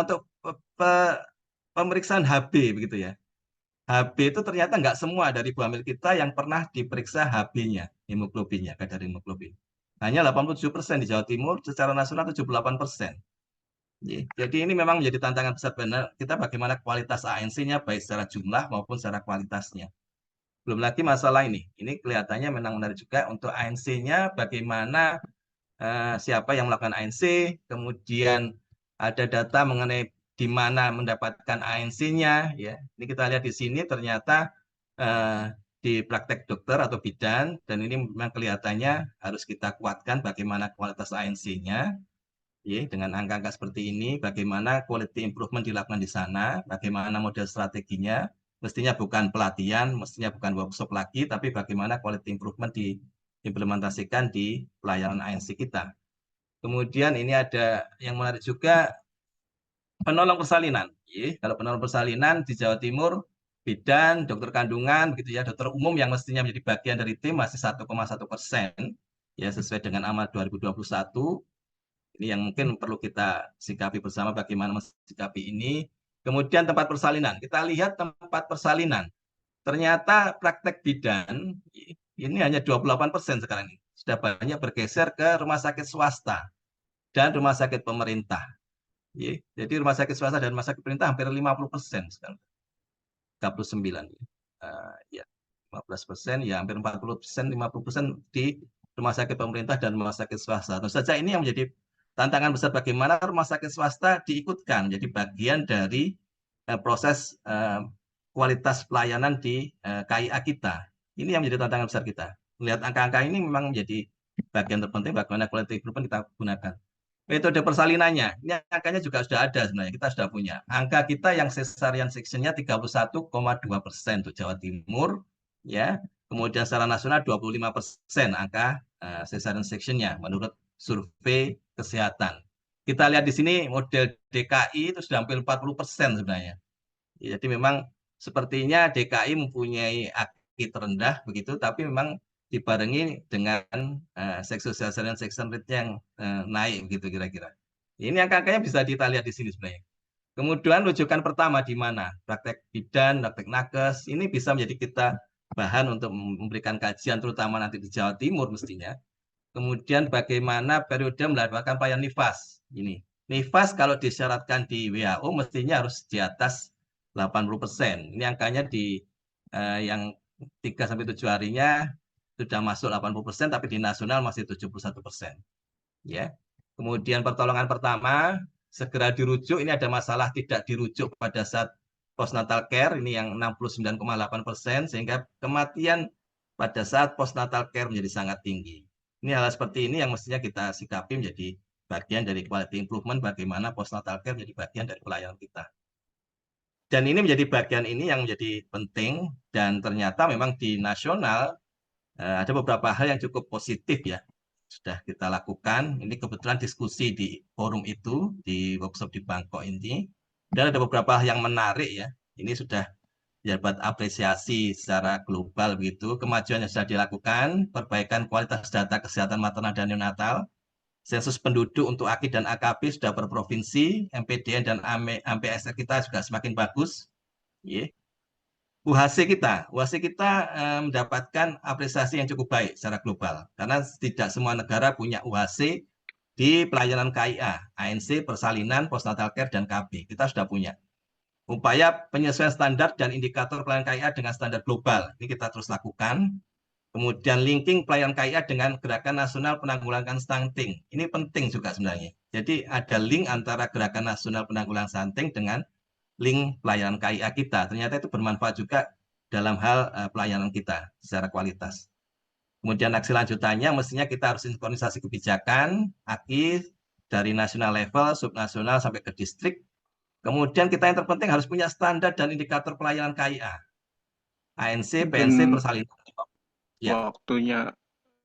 untuk pemeriksaan HB begitu ya. HB itu ternyata nggak semua dari ibu hamil kita yang pernah diperiksa HB-nya, hemoglobinnya, kadar hemoglobin. Hanya 87% di Jawa Timur, secara nasional 78%. Jadi ini memang menjadi tantangan besar benar kita bagaimana kualitas ANC-nya baik secara jumlah maupun secara kualitasnya. Belum lagi masalah ini kelihatannya memang menarik juga untuk ANC-nya bagaimana siapa yang melakukan ANC, kemudian ada data mengenai di mana mendapatkan ANC-nya ya. Ini kita lihat di sini ternyata di praktek dokter atau bidan, dan ini memang kelihatannya harus kita kuatkan bagaimana kualitas ANC-nya ya, dengan angka-angka seperti ini, bagaimana quality improvement dilakukan di sana, bagaimana model strateginya, mestinya bukan pelatihan, mestinya bukan workshop lagi, tapi bagaimana quality improvement diimplementasikan di pelayanan ANC kita. Kemudian ini ada yang menarik juga, penolong persalinan. Kalau penolong persalinan di Jawa Timur, bidan, dokter kandungan, gitu ya, dokter umum yang mestinya menjadi bagian dari tim masih 1,1%, ya sesuai dengan amal 2021. Ini yang mungkin perlu kita sikapi bersama bagaimana mensikapi ini. Kemudian tempat persalinan. Kita lihat tempat persalinan. Ternyata praktek bidan ini hanya 28% sekarang ini. sudah banyak bergeser ke rumah sakit swasta dan rumah sakit pemerintah. Jadi rumah sakit swasta dan rumah sakit pemerintah hampir 50% sekarang. 39. Ya, 15%, ya hampir 40%, 50% di rumah sakit pemerintah dan rumah sakit swasta. Tentu saja ini yang menjadi tantangan besar bagaimana rumah sakit swasta diikutkan jadi bagian dari proses kualitas pelayanan di KIA kita. Ini yang menjadi tantangan besar kita. Melihat angka-angka ini memang menjadi bagian terpenting bagaimana quality improvement kita gunakan. Metode persalinannya, ini angkanya juga sudah ada sebenarnya, kita sudah punya. Angka kita yang cesarean section-nya 31,2% untuk Jawa Timur, ya. Kemudian secara nasional 25% angka cesarean section-nya menurut survei kesehatan. Kita lihat di sini model DKI itu sudah hampir 40% sebenarnya. Jadi memang sepertinya DKI mempunyai AKI terendah begitu, tapi memang dibarengi dengan section rate yang naik begitu kira-kira. Ini angka-angkanya bisa kita lihat di sini sebenarnya. Kemudian rujukan pertama di mana? Praktek bidan, praktek nakes, ini bisa menjadi kita bahan untuk memberikan kajian terutama nanti di Jawa Timur mestinya. Kemudian bagaimana periode melakukan pelayanan nifas. Ini nifas kalau disyaratkan di WHO mestinya harus di atas 80%. Ini angkanya di yang 3-7 harinya sudah masuk 80%, tapi di nasional masih 71%. Ya. Kemudian pertolongan pertama, segera dirujuk, ini ada masalah tidak dirujuk pada saat postnatal care, ini yang 69,8%, sehingga kematian pada saat postnatal care menjadi sangat tinggi. Ini hal seperti ini yang mestinya kita sikapi menjadi bagian dari quality improvement, bagaimana postnatal care menjadi bagian dari pelayanan kita. Dan ini menjadi bagian ini yang menjadi penting, dan ternyata memang di nasional ada beberapa hal yang cukup positif ya, sudah kita lakukan. Ini kebetulan diskusi di forum itu, di workshop di Bangkok ini, dan ada beberapa hal yang menarik ya. Ini sudah dapat apresiasi secara global begitu. Kemajuan yang sudah dilakukan, perbaikan kualitas data kesehatan maternal dan neonatal, sensus penduduk untuk AKI dan AKP sudah per provinsi, MPDN dan AMPSR kita juga semakin bagus. UHC kita mendapatkan apresiasi yang cukup baik secara global, karena tidak semua negara punya UHC di pelayanan KIA, ANC, persalinan, postnatal care, dan KB. Kita sudah punya. Upaya penyesuaian standar dan indikator pelayanan KIA dengan standar global, ini kita terus lakukan. Kemudian linking pelayanan KIA dengan Gerakan Nasional Penanggulangan Stunting. Ini penting juga sebenarnya. Jadi ada link antara Gerakan Nasional Penanggulangan Stunting dengan link pelayanan KIA kita. Ternyata itu bermanfaat juga dalam hal pelayanan kita secara kualitas. Kemudian aksi lanjutannya mestinya kita harus sinkronisasi kebijakan, AKI dari nasional level, subnasional sampai ke distrik. Kemudian kita yang terpenting harus punya standar dan indikator pelayanan KIA. ANC, PNC, persalinan. Ya. Waktunya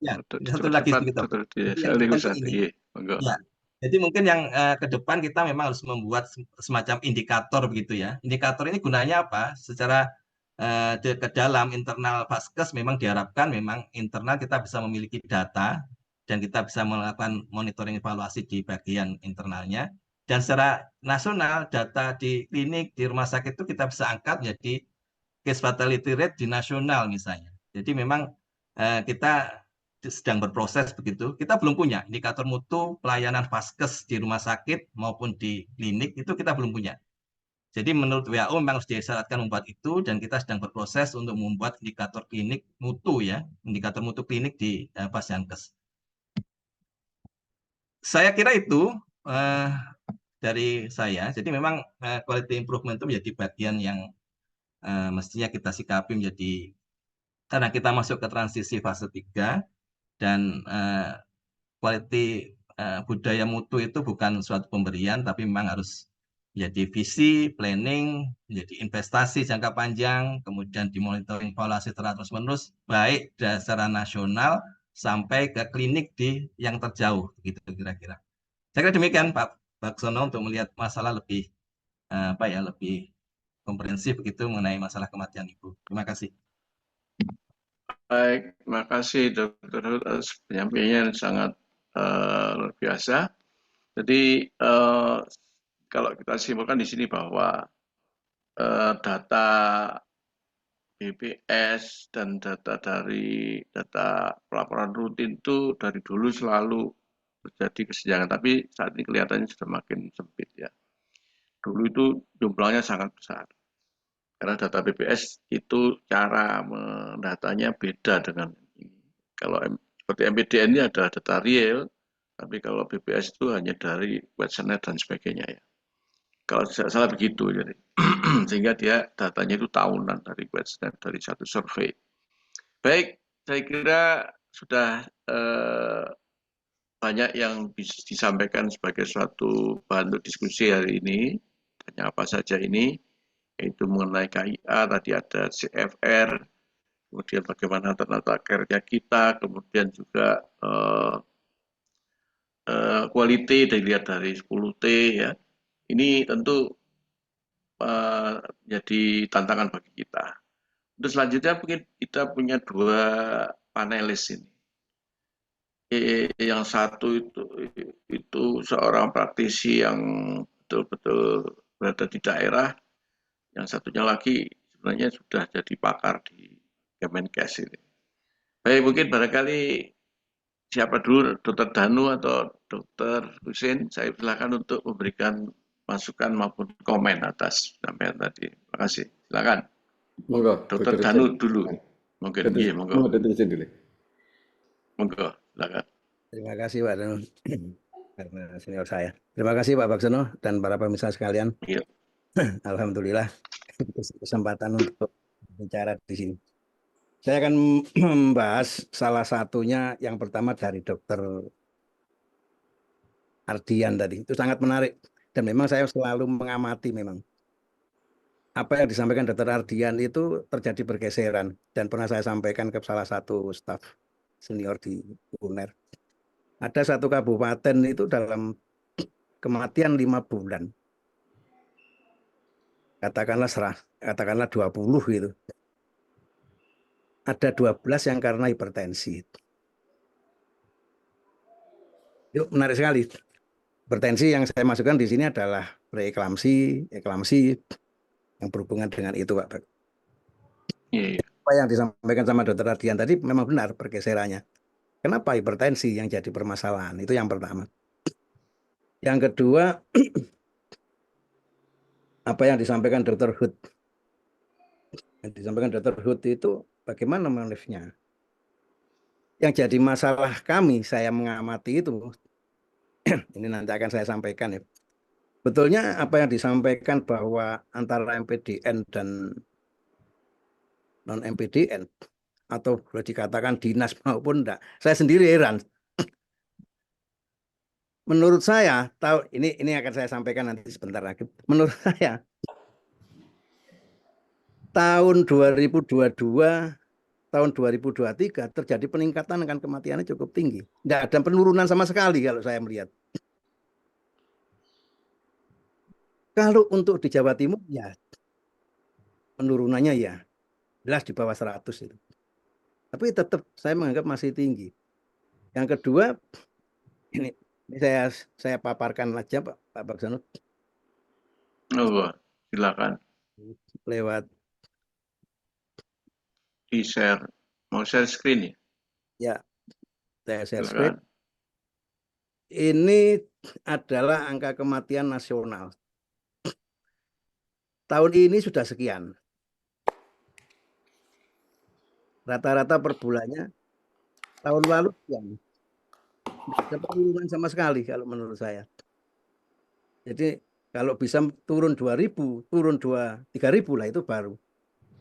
ya, satu lagi sedikit. Ya. Jadi mungkin yang ke depan kita memang harus membuat semacam indikator begitu ya. Indikator ini gunanya apa? Secara ke dalam internal Vaskes memang diharapkan memang internal kita bisa memiliki data dan kita bisa melakukan monitoring evaluasi di bagian internalnya. Dan secara nasional data di klinik, di rumah sakit itu kita bisa angkat menjadi case fatality rate di nasional misalnya. Jadi memang kita sedang berproses begitu. Kita belum punya indikator mutu pelayanan Vaskes di rumah sakit maupun di klinik, itu kita belum punya. Jadi menurut WHO memang harus disyaratkan membuat itu, dan kita sedang berproses untuk membuat indikator klinik mutu ya, indikator mutu klinik di Pasyankes. Saya kira itu dari saya. Jadi memang quality improvement itu menjadi bagian yang mestinya kita sikapi menjadi, karena kita masuk ke transisi fase 3, dan quality budaya mutu itu bukan suatu pemberian, tapi memang harus menjadi visi, planning, menjadi investasi jangka panjang, kemudian dimonitoring evaluasi terus-menerus, baik secara nasional sampai ke klinik di yang terjauh, gitu kira-kira. Saya kira demikian Pak Baksono untuk melihat masalah lebih lebih komprehensif begitu mengenai masalah kematian ibu. Terima kasih. Baik, terima kasih Dr. atas penyampaiannya sangat luar biasa. Jadi kalau kita simpulkan di sini bahwa data BPS dan data pelaporan rutin itu dari dulu selalu terjadi kesenjangan, tapi saat ini kelihatannya sudah makin sempit ya. Dulu itu jumlahnya sangat besar. Karena data BPS itu cara mendatanya beda dengan ini. Kalau seperti MPDN ini ada data real, tapi kalau BPS itu hanya dari questionnaire dan sebagainya ya. Kalau tidak salah begitu, jadi sehingga dia datanya itu tahunan dari questionnaire, dari satu survei. Baik, saya kira sudah banyak yang bisa disampaikan sebagai suatu bahan untuk diskusi hari ini. Tanya apa saja ini, yaitu mengenai KIA, tadi ada CFR, kemudian bagaimana tata care-nya kita, kemudian juga quality dilihat dari 10T ya. Ini tentu jadi tantangan bagi kita. Untuk selanjutnya mungkin kita punya 2 panelis ini. Yang satu itu seorang praktisi yang betul-betul berada di daerah, yang satunya lagi sebenarnya sudah jadi pakar di Kemenkes ini. Baik, mungkin barangkali siapa dulu, Dr. Danu atau Dr. Husin, saya silakan untuk memberikan masukan maupun komen atas sampaian tadi. Terima kasih. Silakan. Monggo, Dr. Dr. Danu dulu. Mungkin, iya, monggo. Dr. Husin dulu. Monggo, silakan. Terima kasih Pak Danu, karena senior saya. Terima kasih Pak Baksono dan para pemirsa sekalian. Iya. Alhamdulillah kesempatan untuk bicara di sini. Saya akan membahas salah satunya yang pertama dari Dr. Ardian tadi. Itu sangat menarik dan memang saya selalu mengamati memang. Apa yang disampaikan Dr. Ardian itu terjadi pergeseran dan pernah saya sampaikan ke salah satu staf senior di UNER. Ada satu kabupaten itu dalam kematian 5 bulan. Katakanlah 20 gitu. Ada 12 yang karena hipertensi. Itu menarik sekali. Hipertensi yang saya masukkan di sini adalah preeklamsi, eklamsi yang berhubungan dengan itu, Pak. Iya. Apa yang disampaikan sama Dr. Ardian tadi memang benar pergeserannya. Kenapa hipertensi yang jadi permasalahan? Itu yang pertama. Yang kedua, apa yang disampaikan Dr. Hood. Yang disampaikan Dr. Hood itu bagaimana manifnya. Yang jadi masalah kami, saya mengamati itu, ini nanti akan saya sampaikan ya. Betulnya apa yang disampaikan bahwa antara MPDN dan non-MPDN, atau boleh dikatakan dinas maupun enggak, saya sendiri heran. Menurut saya, ini akan saya sampaikan nanti sebentar lagi. Menurut saya, tahun 2022, tahun 2023 terjadi peningkatan akan kematiannya cukup tinggi. Nggak ada penurunan sama sekali kalau saya melihat. Kalau untuk di Jawa Timur, ya penurunannya ya jelas di bawah 100 itu. Tapi tetap saya menganggap masih tinggi. Yang kedua, ini saya paparkan aja Pak Baksono. Oh, silakan. Lewat di share. Mau share screen ya? Ya, saya share Silakan. screen. Ini adalah angka kematian nasional. Tahun ini sudah sekian. Rata-rata per bulannya tahun lalu sekian. Tidak ada penurunan sama sekali kalau menurut saya. Jadi kalau bisa turun 2.000, turun 3.000 lah itu baru.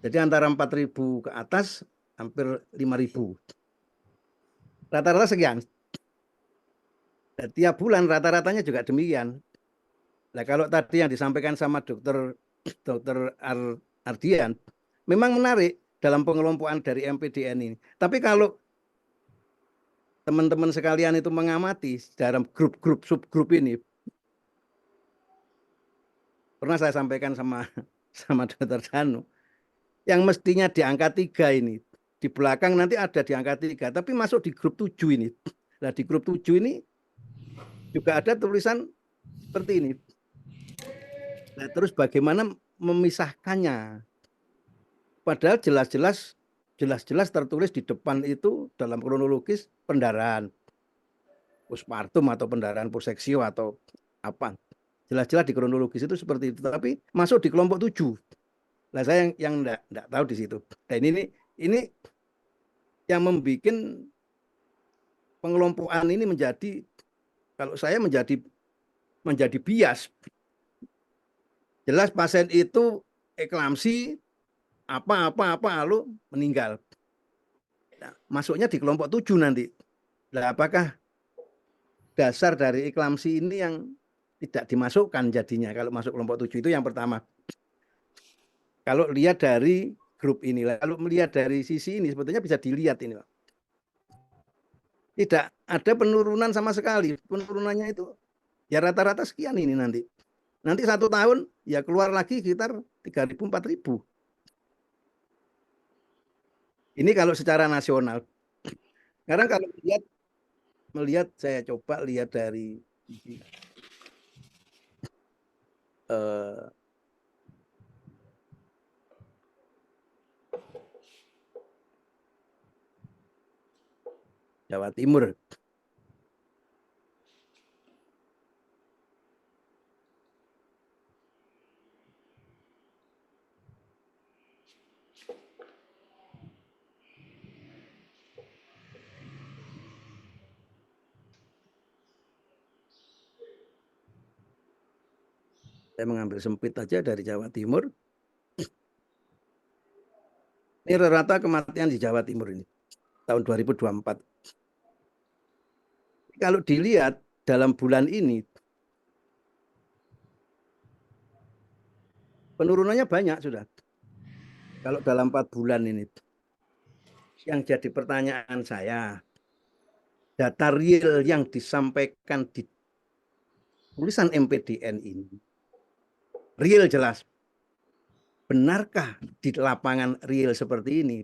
Jadi antara 4.000 ke atas hampir 5.000. Rata-rata sekian. Dan tiap bulan rata-ratanya juga demikian. Nah kalau tadi yang disampaikan sama Dr. Ardian, memang menarik dalam pengelompokan dari MPDN ini. Tapi kalau teman-teman sekalian itu mengamati dalam grup-grup subgrup ini, pernah saya sampaikan sama Dr. Danu, yang mestinya di angka 3 ini, di belakang nanti ada di angka 3, tapi masuk di grup 7 ini. Nah di grup 7 ini juga ada tulisan seperti ini. Nah terus bagaimana memisahkannya? Padahal jelas-jelas tertulis di depan itu dalam kronologis pendarahan postpartum atau pendarahan poseksio atau apa. Jelas-jelas di kronologis itu seperti itu, tapi masuk di kelompok 7. Nah, saya yang enggak tahu di situ. Dan ini yang membuat pengelompokan ini menjadi, kalau saya menjadi bias. Jelas pasien itu eklamsi apa lalu meninggal. Nah, masuknya di kelompok 7 nanti. Nah, apakah dasar dari eklamsi ini yang tidak dimasukkan jadinya kalau masuk kelompok 7 itu yang pertama. Kalau lihat dari grup ini, lalu melihat dari sisi ini sebetulnya bisa dilihat ini, Pak. Tidak ada penurunan sama sekali. Penurunannya itu ya rata-rata sekian ini nanti. Nanti 1 tahun ya keluar lagi sekitar 3.000 4.000. Ini kalau secara nasional. Sekarang kalau melihat saya coba lihat dari Jawa Timur. Saya mengambil sempit aja dari Jawa Timur. Ini rata kematian di Jawa Timur ini tahun 2024. Kalau dilihat dalam bulan ini penurunannya banyak sudah. Kalau dalam 4 bulan ini. Yang jadi pertanyaan saya, data real yang disampaikan di tulisan MPDN ini real jelas. Benarkah di lapangan real seperti ini?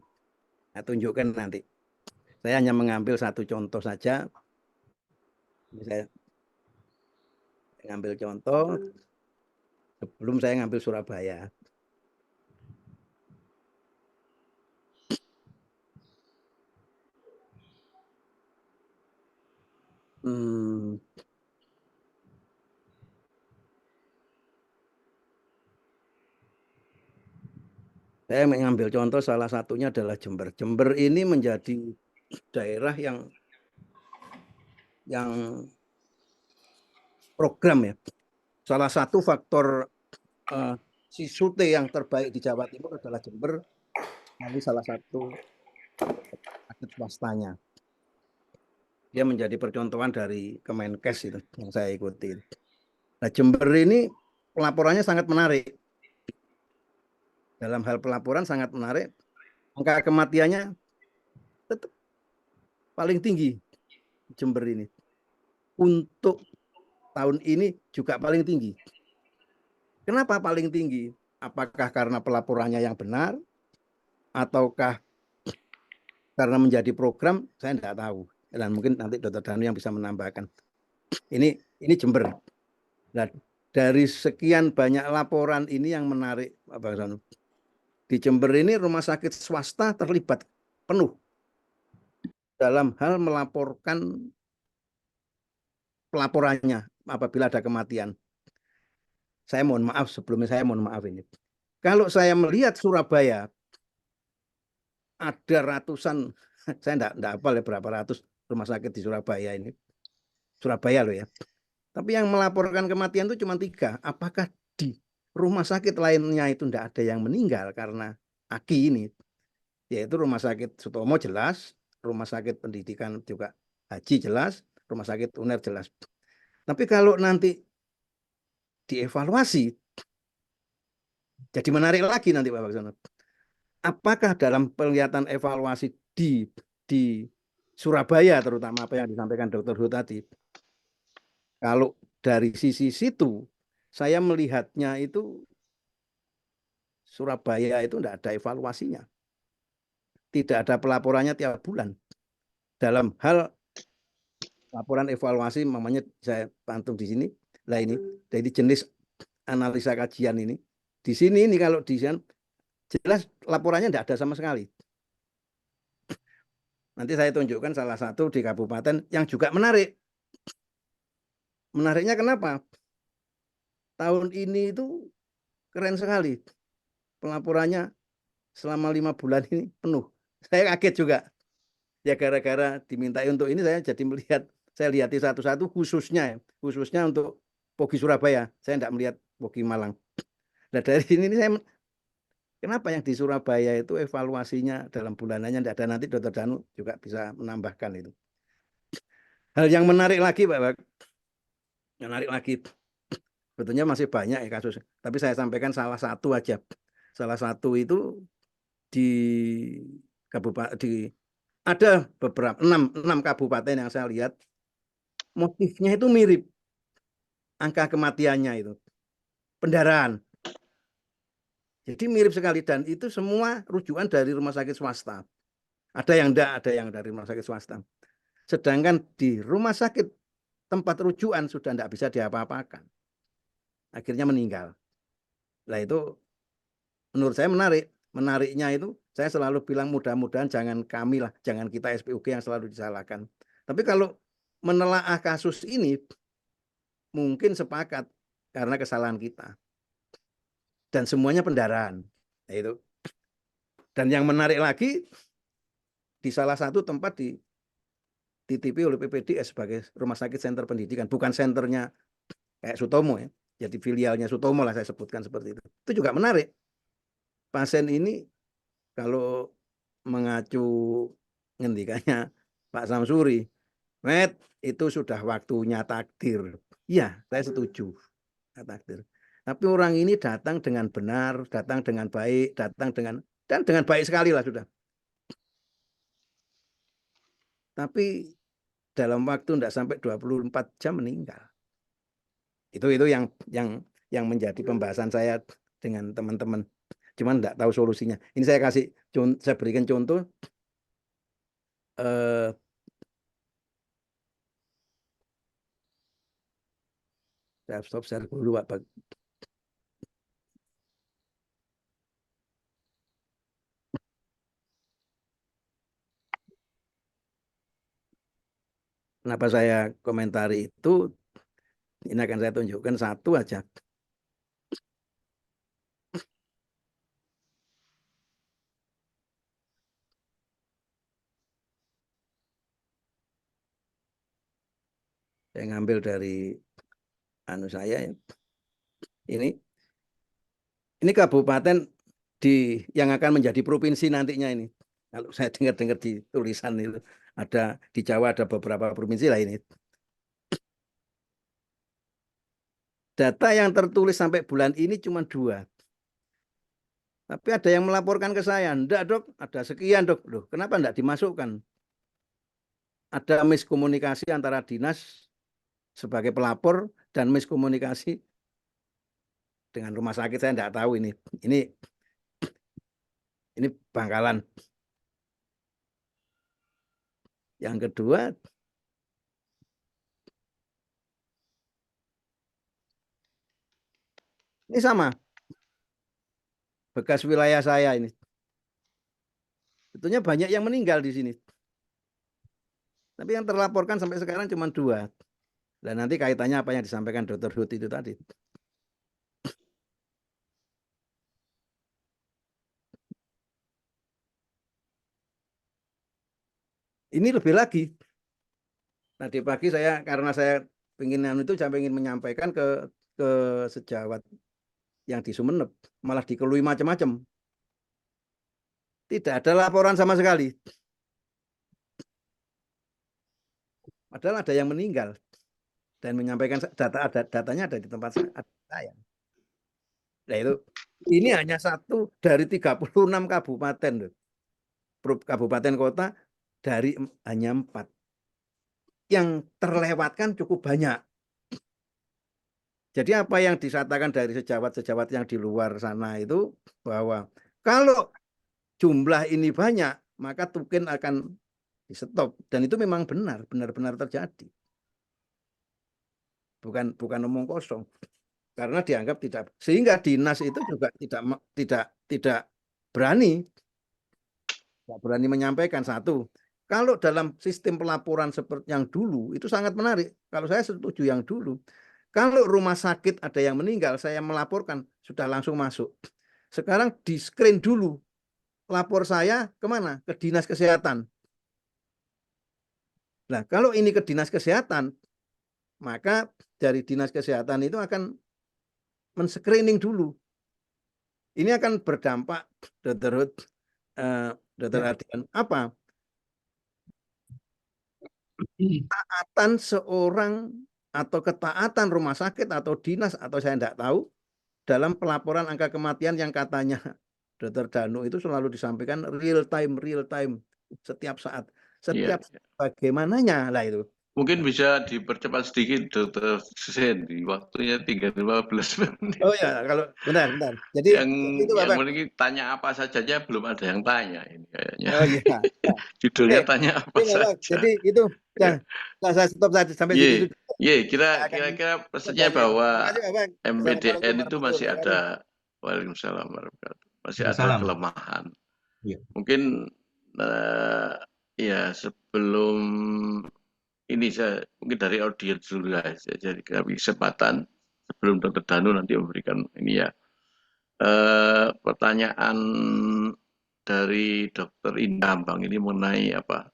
Nah, tunjukkan nanti. Saya hanya mengambil satu contoh saja. Saya ngambil contoh sebelum saya ngambil Surabaya. Saya mengambil contoh salah satunya adalah Jember. Jember ini menjadi daerah yang program ya. Salah satu faktor Sisute yang terbaik di Jawa Timur adalah Jember. Ini salah satu sakit swastanya. Dia menjadi percontohan dari Kemenkes itu yang saya ikuti. Nah, Jember ini pelaporannya sangat menarik. Dalam hal pelaporan sangat menarik. Angka kematiannya tetap paling tinggi Jember ini. Untuk tahun ini juga paling tinggi. Kenapa paling tinggi? Apakah karena pelaporannya yang benar? Ataukah karena menjadi program? Saya tidak tahu. Dan mungkin nanti Dr. Danu yang bisa menambahkan. Ini Jember. Nah, dari sekian banyak laporan ini yang menarik, Pak Danu. Di Jember ini rumah sakit swasta terlibat penuh dalam hal melaporkan pelaporannya apabila ada kematian. Saya mohon maaf sebelumnya, saya mohon maaf ini. Kalau saya melihat Surabaya, ada ratusan, saya enggak hafal ya berapa ratus rumah sakit di Surabaya ini. Surabaya loh ya. Tapi yang melaporkan kematian itu cuma 3. Apakah di rumah sakit lainnya itu enggak ada yang meninggal karena AKI ini? Yaitu rumah sakit Sutomo jelas, rumah sakit pendidikan juga Haji jelas, rumah sakit UNER jelas. Tapi kalau nanti dievaluasi, jadi menarik lagi nanti Pak Baksono. Apakah dalam penglihatan evaluasi di Surabaya terutama apa yang disampaikan Dr. Hu tadi, kalau dari sisi situ saya melihatnya itu Surabaya itu tidak ada evaluasinya, tidak ada pelaporannya tiap bulan. Dalam hal laporan evaluasi, namanya saya pantum di sini, lah ini dari jenis analisa kajian ini. Di sini ini kalau di sana jelas laporannya tidak ada sama sekali. Nanti saya tunjukkan salah satu di kabupaten yang juga menarik. Menariknya kenapa? Tahun ini itu keren sekali. Pelaporannya selama 5 bulan ini penuh. Saya kaget juga. Ya gara-gara dimintai untuk ini saya jadi melihat, saya lihat satu-satu khususnya untuk Pogi Surabaya. Saya tidak melihat Pogi Malang. Nah dari sini saya, kenapa yang di Surabaya itu evaluasinya dalam bulanannya tidak ada, nanti Dr. Danu juga bisa menambahkan itu. Hal yang menarik lagi Pak, menarik lagi, sebetulnya masih banyak ya kasus, tapi saya sampaikan salah satu aja. Salah satu itu di kabupaten, ada beberapa 6 kabupaten yang saya lihat motifnya itu mirip, angka kematiannya itu pendarahan. Jadi mirip sekali, dan itu semua rujukan dari rumah sakit swasta. Ada yang enggak, ada yang dari rumah sakit swasta. Sedangkan di rumah sakit tempat rujukan sudah enggak bisa diapa-apakan. Akhirnya meninggal. Nah itu menurut saya menarik. Menariknya itu saya selalu bilang mudah-mudahan jangan kami lah, jangan kita SPUG yang selalu disalahkan. Tapi kalau menelaah kasus ini mungkin sepakat karena kesalahan kita. Dan semuanya pendarahan. Nah, itu. Dan yang menarik lagi, di salah satu tempat dititipi oleh PPDS sebagai rumah sakit senter pendidikan, bukan senternya kayak Sutomo ya, jadi filialnya Sutomo lah saya sebutkan seperti itu. Itu juga menarik. Pasien ini kalau mengacu ngendikannya Pak Samsuri, Met, itu sudah waktunya takdir. Iya, saya setuju. Takdir. Tapi orang ini datang dengan benar, datang dengan baik, dan dengan baik sekali lah sudah. Tapi dalam waktu tidak sampai 24 jam meninggal. Itu yang menjadi pembahasan saya dengan teman-teman. Cuman tidak tahu solusinya. Ini saya berikan contoh. Saya stop share dulu Pak. Kenapa saya komentari itu? Ini akan saya tunjukkan satu aja. Saya ngambil dari saya. Ini kabupaten yang akan menjadi provinsi nantinya ini. Kalau saya dengar di tulisan itu, ada di Jawa ada beberapa provinsi lah ini. Data yang tertulis sampai bulan ini cuma 2. Tapi ada yang melaporkan ke saya, enggak dok, ada sekian dok. Loh, kenapa enggak dimasukkan? Ada miskomunikasi antara dinas sebagai pelapor dan miskomunikasi dengan rumah sakit, saya enggak tahu ini. Ini Bangkalan. Yang kedua, ini sama. Bekas wilayah saya ini. Sebetulnya banyak yang meninggal di sini. Tapi yang terlaporkan sampai sekarang cuma 2. Dan nanti kaitannya apa yang disampaikan Dr. Hud itu tadi. Ini lebih lagi. Tadi pagi karena saya ingin menyampaikan ke sejawat yang di Sumeneb, malah dikelui macam-macam. Tidak ada laporan sama sekali. Padahal ada yang meninggal dan menyampaikan datanya ada di tempat saya. Nah itu, ini hanya 1 dari 36 kabupaten loh. Kabupaten kota dari hanya 4. Yang terlewatkan cukup banyak. Jadi apa yang disatakan dari sejawat-sejawat yang di luar sana itu bahwa kalau jumlah ini banyak, maka mungkin akan di-stop. Dan itu memang benar-benar terjadi. Bukan omong kosong. Karena dianggap tidak, sehingga dinas itu juga tidak berani, nggak berani menyampaikan. Satu, kalau dalam sistem pelaporan seperti yang dulu itu sangat menarik. Kalau saya setuju yang dulu. Kalau rumah sakit ada yang meninggal, saya melaporkan sudah langsung masuk. Sekarang di screen dulu, lapor saya kemana? Ke dinas kesehatan. Nah, kalau ini ke dinas kesehatan, maka dari dinas kesehatan itu akan men-screening dulu. Ini akan berdampak, Dr. Dr. Ardian, apa? Ketaatan seorang atau ketaatan rumah sakit atau dinas atau saya tidak tahu dalam pelaporan angka kematian yang katanya Dr. Danu itu selalu disampaikan real time setiap saat, setiap bagaimananya lah itu. Mungkin bisa dipercepat sedikit, Dr. Sen, waktunya tinggal 15 menit. Oh ya, kalau bentar. Jadi itu yang Bapak. ini tanya apa saja belum ada yang tanya ini kayaknya. Oh iya. Judulnya Oke. tanya apa saja. Jadi itu saya stop sampai situ. Kira-kira pesannya bahwa MPDN itu masih ada, waalaikumsalam warahmatullahi wabarakatuh, masih ada kelemahan. Mungkin ya sebelum ini saya mungkin dari audiens dulu ya, jadi kami kesempatan sebelum Dr. Danu nanti memberikan ini ya. Pertanyaan dari Dr. Indambang ini mengenai apa?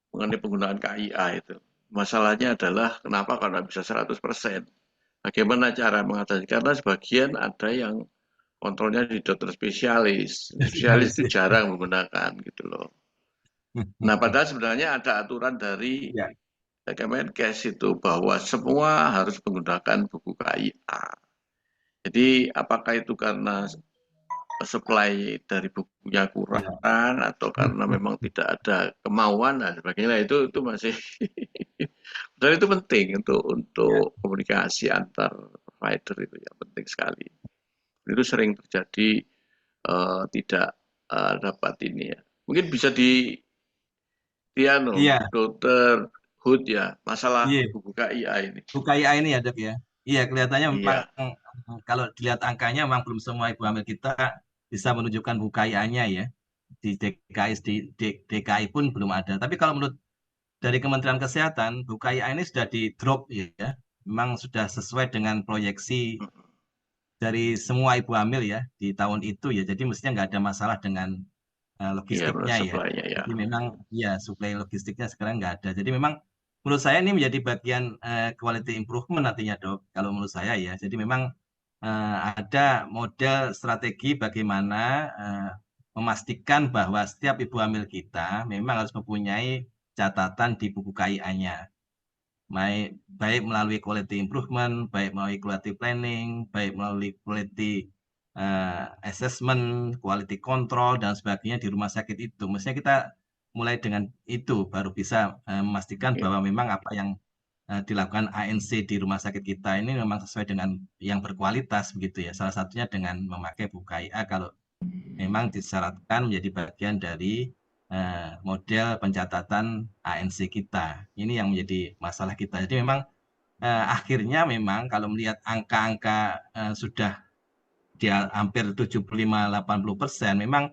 Mengenai penggunaan KIA itu. Masalahnya adalah kenapa kalau bisa 100%? Bagaimana cara mengatasi? Karena sebagian ada yang kontrolnya di dokter spesialis. Spesialis itu jarang menggunakan gitu loh. Nah, padahal sebenarnya ada aturan dari Kemenkes itu bahwa semua harus menggunakan buku KIA. Jadi apakah itu karena supply dari bukunya kurang atau karena memang tidak ada kemauan dan sebagainya, itu masih dan itu penting untuk komunikasi antar provider, itu yang penting sekali. Itu sering terjadi tidak dapat ini ya. Mungkin bisa Dokter Hud ya, masalah buku KIA ini. Buku KIA ini ya Dok ya. Iya, kelihatannya memang kalau dilihat angkanya memang belum semua ibu hamil kita bisa menunjukkan buku KIA-nya ya. Di DKI pun belum ada. Tapi kalau menurut dari Kementerian Kesehatan, buku KIA ini sudah di drop ya. Memang sudah sesuai dengan proyeksi dari semua ibu hamil ya di tahun itu ya. Jadi mestinya nggak ada masalah dengan logistiknya ya. Jadi memang ya suplai logistiknya sekarang nggak ada. Jadi memang menurut saya ini menjadi bagian quality improvement nantinya Dok. Kalau menurut saya ya. Jadi memang ada model strategi bagaimana memastikan bahwa setiap ibu hamil kita memang harus mempunyai catatan di buku KIA-nya. Baik melalui quality improvement, baik melalui quality planning, baik melalui quality assessment, quality control, dan sebagainya di rumah sakit itu. Mestinya kita mulai dengan itu, baru bisa memastikan bahwa memang apa yang dilakukan ANC di rumah sakit kita ini memang sesuai dengan yang berkualitas begitu ya. Salah satunya dengan memakai buku KIA kalau memang disyaratkan menjadi bagian dari model pencatatan ANC kita. Ini yang menjadi masalah kita. Jadi memang akhirnya memang kalau melihat angka-angka sudah di hampir 75-80%, memang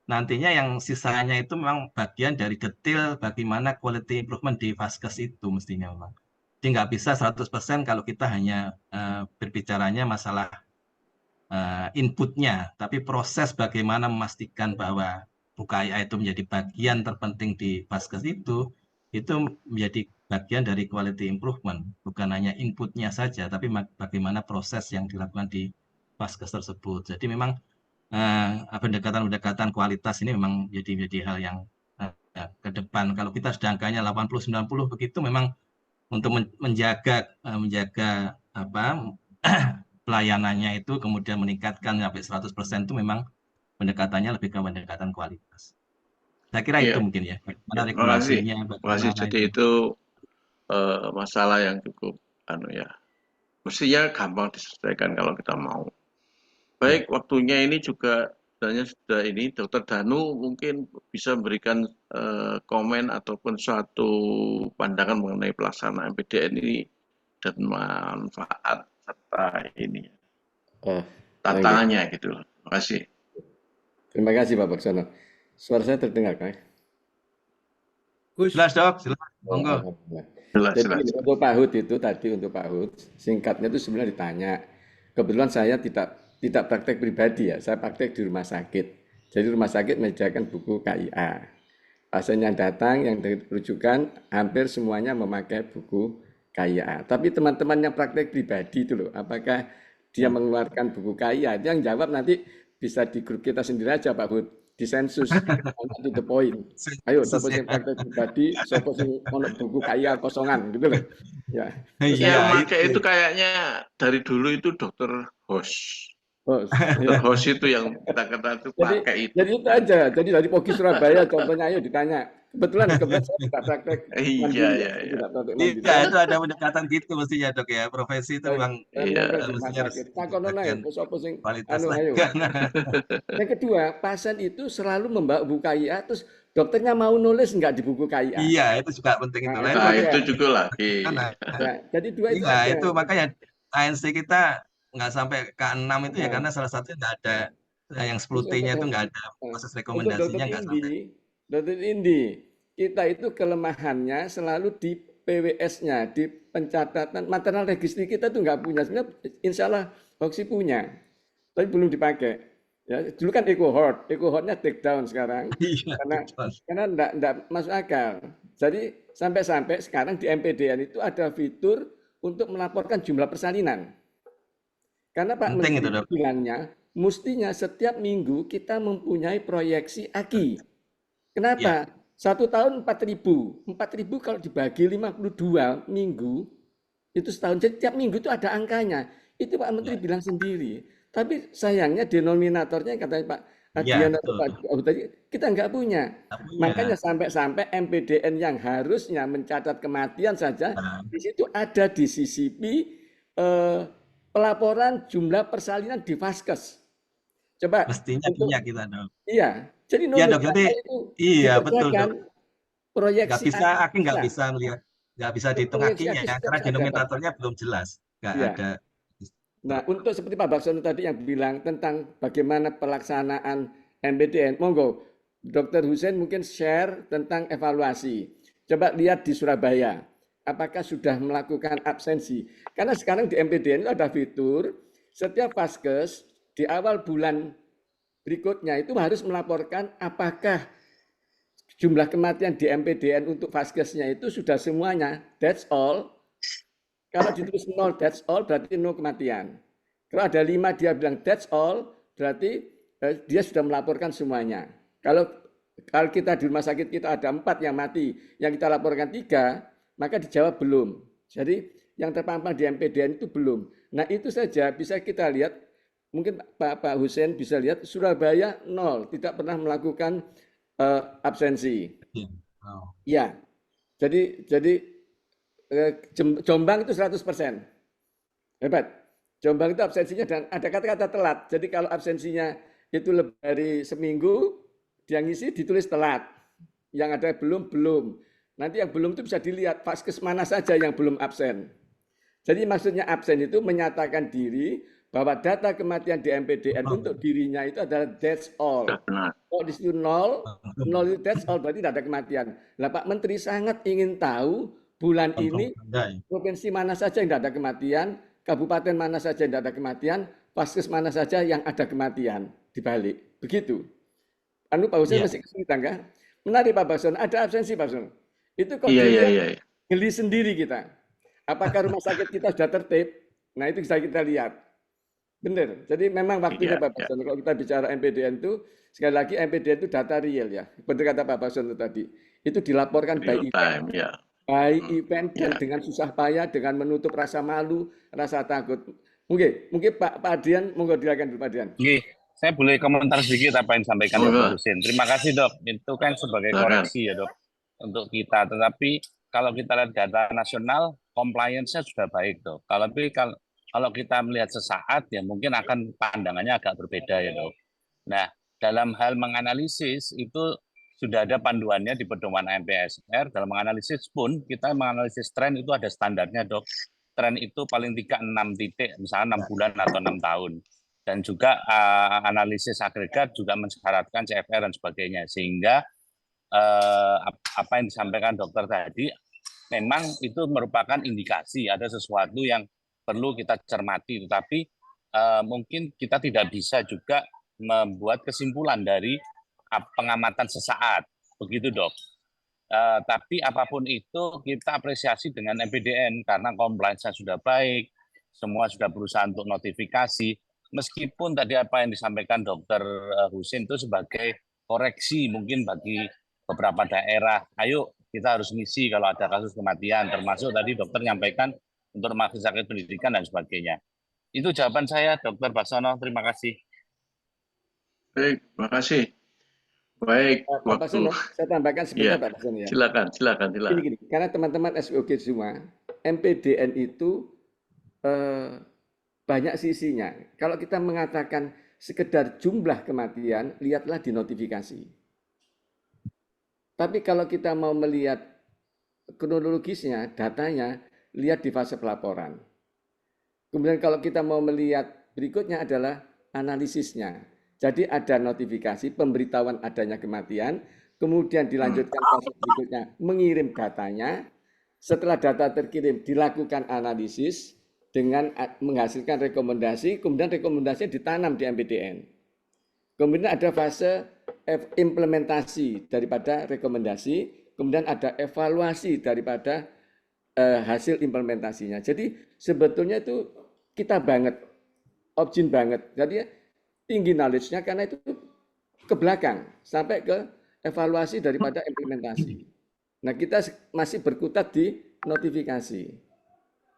nantinya yang sisanya itu memang bagian dari detail bagaimana quality improvement di Vaskes itu mestinya memang. Jadi nggak bisa 100% kalau kita hanya berbicaranya masalah inputnya, tapi proses bagaimana memastikan bahwa buku KIA itu menjadi bagian terpenting di Vaskes itu menjadi bagian dari quality improvement, bukan hanya inputnya saja, tapi bagaimana proses yang dilakukan di Vaskes tersebut. Jadi memang pendekatan-pendekatan kualitas ini memang menjadi hal yang ke depan. Kalau kita sudah angkanya 80-90 begitu, memang untuk menjaga pelayanannya itu kemudian meningkatkan sampai 100% itu memang pendekatannya lebih ke pendekatan kualitas. Saya kira itu mungkin ya. Bagaimana regulasinya, bagaimana jadi itu masalah yang cukup mestinya gampang diselesaikan kalau kita mau. Baik, waktunya ini juga sebenarnya sudah ini, Dr. Danu mungkin bisa memberikan komen ataupun suatu pandangan mengenai pelaksanaan MPDN ini dan manfaat serta ini tantangannya gitu. Terima kasih. Terima kasih Pak Baksono. Suara saya terdengar kan? Gus, Jelas dok, silakan. Oh, Monggo. alhamdulillah. Jelas, Jadi jelas. gini, untuk Pak Hud itu tadi untuk Pak Hud, singkatnya itu sebenarnya ditanya. Kebetulan saya tidak praktek pribadi ya, saya praktek di rumah sakit. Jadi rumah sakit menyediakan buku KIA. Pasien yang datang, yang rujukan, hampir semuanya memakai buku KIA. Tapi teman-teman yang praktek pribadi itu loh, apakah dia mengeluarkan buku KIA? Itu yang jawab nanti bisa di grup kita sendiri aja Pak Hud, di sensus, to the point. Ayo, sopo sing praktek pribadi, sopo sing ono buku KIA kosongan gitu loh. Ya. Yang Iya, pakai itu. itu kayaknya dari dulu itu Dokter Hosh. Oh, Dokter ya. Hosh itu yang kita kenal itu pakai itu. Jadi itu aja. Jadi dari Pogi Surabaya contohnya ayo ditanya. Kebetulan saya tidak praktek Iya, mandiri ya. iya, Saya iya. tidak praktek mandiri. Iya, itu ada pendekatan gitu mestinya dok ya. Profesi itu memang Saya Iya. praktek di rumah mestinya harus sakit. Takono ae, meningkatkan wis apa sing kualitas anu ayo. layanan. Yang kedua, pasien itu selalu membawa buku KIA, terus dokternya mau nulis nggak di buku KIA. Iya, itu juga penting itu. Nah, Nah, itu itu Nah, makanya itu dua. juga lagi. Nah, Ya, jadi dua itu iya, aja. itu makanya ANC kita nggak sampai ke-6 itu ya Nah, karena salah satunya nggak ada yang terus 10T-nya itu nggak ada nah, proses untuk rekomendasinya nggak sampai. Dokter Indi, kita itu kelemahannya selalu di PWS-nya, di pencatatan maternal registry kita tuh nggak punya. Sebenarnya insya Allah Hoxi punya, tapi belum dipakai. Ya, dulu kan EcoHort-nya take down sekarang Iya, betul. karena enggak masuk akal. Jadi sampai-sampai sekarang di MPDN itu ada fitur untuk melaporkan jumlah persalinan. Karena Pak Penting itu Menteri dok. bilangnya, mestinya setiap minggu kita mempunyai proyeksi AKI. Iya, Kenapa? 1 tahun 4.000. 4.000 kalau dibagi 52 minggu, itu setahun. Jadi tiap minggu itu ada angkanya. Itu Pak Menteri iya, bilang sendiri. Tapi sayangnya denominatornya katanya Pak iya, Adian atau betul. Pak Ahud tadi, kita nggak punya. Nggak punya. Makanya sampai-sampai MPDN yang harusnya mencatat kematian saja, Nah, di situ ada di CCP pelaporan jumlah persalinan di Vaskes. Coba mestinya untuk punya kita dok. iya, jadi Iya menurut dok, jadi saya itu iya betul dikerjakan dok. Nggak proyeksi bisa, Aki nggak bisa. bisa melihat, nggak bisa dihitung Proyeksi akinya setiap karena saat dapat. denominatornya belum jelas, nggak Iya. ada. Nah, untuk seperti Pak Baksono tadi yang bilang tentang bagaimana pelaksanaan MPDN, monggo Dr. Hussein mungkin share tentang evaluasi. Coba lihat di Surabaya, apakah sudah melakukan absensi? Karena sekarang di MPDN itu ada fitur, setiap Vaskes di awal bulan berikutnya itu harus melaporkan apakah jumlah kematian di MPDN untuk Vaskesnya itu sudah semuanya, that's all. Kalau ditulis 0, that's all, berarti 0 kematian. Kalau ada 5, dia bilang that's all, berarti dia sudah melaporkan semuanya. Kalau kita di rumah sakit kita ada 4 yang mati, yang kita laporkan 3, maka dijawab belum. Jadi yang terpampang di MPDN itu belum. Nah itu saja bisa kita lihat, mungkin Pak Hussein bisa lihat, Surabaya 0, tidak pernah melakukan absensi. Oh. Ya, jadi Jombang itu 100%. Hebat. Jombang itu absensinya dan ada kata-kata telat. Jadi kalau absensinya itu lebih dari seminggu, dia ngisi ditulis telat. Yang ada belum. Nanti yang belum itu bisa dilihat Vaskes mana saja yang belum absen. Jadi maksudnya absen itu menyatakan diri bahwa data kematian di MPDN untuk dirinya itu adalah that's all. Kalau di situ 0 itu that's all, berarti tidak ada kematian. Nah, Pak Menteri sangat ingin tahu bulan ini provinsi mana saja yang tidak ada kematian, kabupaten mana saja yang tidak ada kematian, Vaskes mana saja yang ada kematian dibalik. Begitu. Pak Hussein masih kesulitan kan? Menarik Pak Baksono, ada absensi Pak Baksono. Itu kok dilihat geli sendiri kita. Apakah rumah sakit kita sudah tertib? Nah itu bisa kita lihat. Benar. Jadi memang waktunya Pak Baksono. Kalau kita bicara MPDN itu, sekali lagi MPDN itu data real ya. Benar kata Pak Baksono tadi. Itu dilaporkan by event. By event dan dengan susah payah, dengan menutup rasa malu, rasa takut. Mungkin Pak Adian, monggo silakan Pak Adian. Saya boleh komentar sedikit apa yang disampaikan Dr. Hussein. Terima kasih dok. Itu kan sebagai koreksi ya dok untuk kita. Tetapi kalau kita lihat data nasional, compliance-nya sudah baik dok. Kalau kita melihat sesaat ya mungkin akan pandangannya agak berbeda ya dok. Nah dalam hal menganalisis itu sudah ada panduannya di pedoman MPSR. Dalam menganalisis pun kita menganalisis tren itu ada standarnya dok. Tren itu paling tidak 6 titik, misalnya 6 bulan atau 6 tahun. dan juga analisis agregat juga mensyaratkan CFR dan sebagainya, sehingga apa yang disampaikan dokter tadi memang itu merupakan indikasi ada sesuatu yang perlu kita cermati, tetapi mungkin kita tidak bisa juga membuat kesimpulan dari pengamatan sesaat, begitu dok. Tapi apapun itu kita apresiasi dengan MPDN karena compliance-nya sudah baik, semua sudah berusaha untuk notifikasi, meskipun tadi apa yang disampaikan Dr. Husin itu sebagai koreksi mungkin bagi beberapa daerah, ayo kita harus ngisi kalau ada kasus kematian, termasuk tadi dokter menyampaikan untuk rumah sakit pendidikan dan sebagainya. Itu jawaban saya, Dr. Baksono. Terima kasih. Baik, terima kasih. Baik, Pak waktu. Baksono, saya tambahkan sebentar Ya, Pak Baksono ya. silakan. Gini, karena teman-teman SWOG semua, MPDN itu banyak sisinya. Kalau kita mengatakan sekedar jumlah kematian, lihatlah di notifikasi. Tapi kalau kita mau melihat kronologisnya, datanya, lihat di fase pelaporan. Kemudian kalau kita mau melihat berikutnya adalah analisisnya. Jadi ada notifikasi, pemberitahuan adanya kematian, kemudian dilanjutkan fase berikutnya, mengirim datanya. Setelah data terkirim, dilakukan analisis dengan menghasilkan rekomendasi, kemudian rekomendasinya ditanam di MPDN. Kemudian ada fase implementasi daripada rekomendasi, kemudian ada evaluasi daripada hasil implementasinya. Jadi sebetulnya itu kita banget, objin banget. Jadi tinggi knowledge-nya karena itu ke belakang sampai ke evaluasi daripada implementasi. Nah kita masih berkutat di notifikasi.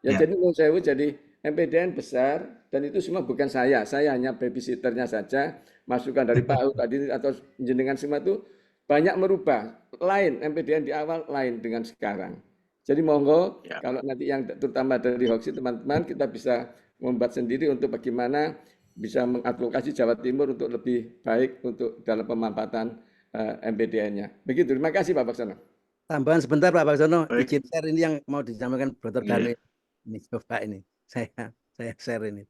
Ya. Jadi menurut saya jadi MPDN besar dan itu semua bukan saya hanya babysitternya saja. Masukan dari Pak Ud tadi atau jenengan semua itu banyak merubah. Lain MPDN di awal lain dengan sekarang. Jadi monggo ya. Kalau nanti yang terutama dari Hoxi teman-teman kita bisa membuat sendiri untuk bagaimana bisa mengadvokasi Jawa Timur untuk lebih baik untuk dalam pemanfaatan MPDN-nya. Begitu. Terima kasih Pak Baksono. Tambahan sebentar Pak Baksono, izin share ini yang mau disampaikan Dr. Danu. Ini coba ini saya share ini.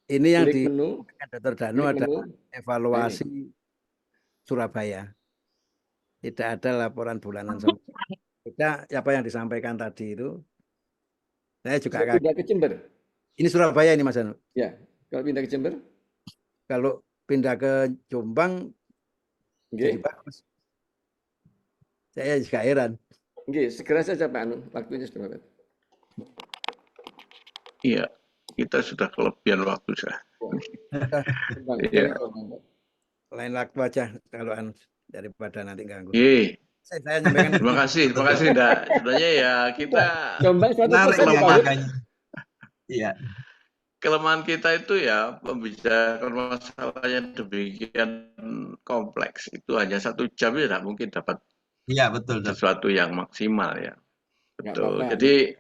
Ini yang di Dr. Danu adalah evaluasi Surabaya. Tidak ada laporan bulanan sama. Tidak apa yang disampaikan tadi itu. Saya juga pindah ke Jember. Ini Surabaya ini Mas Anu. Ya, kalau pindah ke Jember? Kalau pindah ke Jombang jadi bagus. Saya juga heran. Segera saja Pak Anu, waktunya sudah habis. Iya, kita sudah kelebihan waktu saya. Lain waktu aja kalau daripada nanti ganggu. Saya terima kasih Nda. Sebenarnya ya kita kelemahan kita itu ya membicarakan masalahnya demikian kompleks itu hanya 1 jam ya tidak mungkin dapat betul, sesuatu yang maksimal ya. Betul. Jadi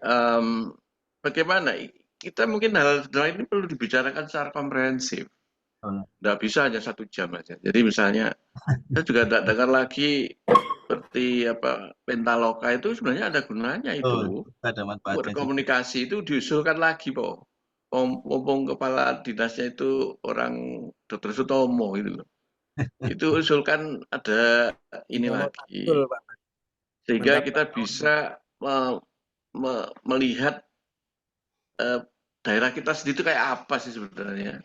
bagaimana kita mungkin hal ini perlu dibicarakan secara komprehensif. Tidak bisa hanya 1 jam aja. Jadi misalnya saya juga tidak dengar lagi seperti Pentaloka itu sebenarnya ada gunanya itu. Buat komunikasi itu diusulkan lagi Pak. Mumpung kepala dinasnya itu orang Dr. Sutomo gitu loh. Itu usulkan ada ini lagi. Sehingga kita bisa melihat daerah kita sendiri itu kayak apa sih sebenarnya.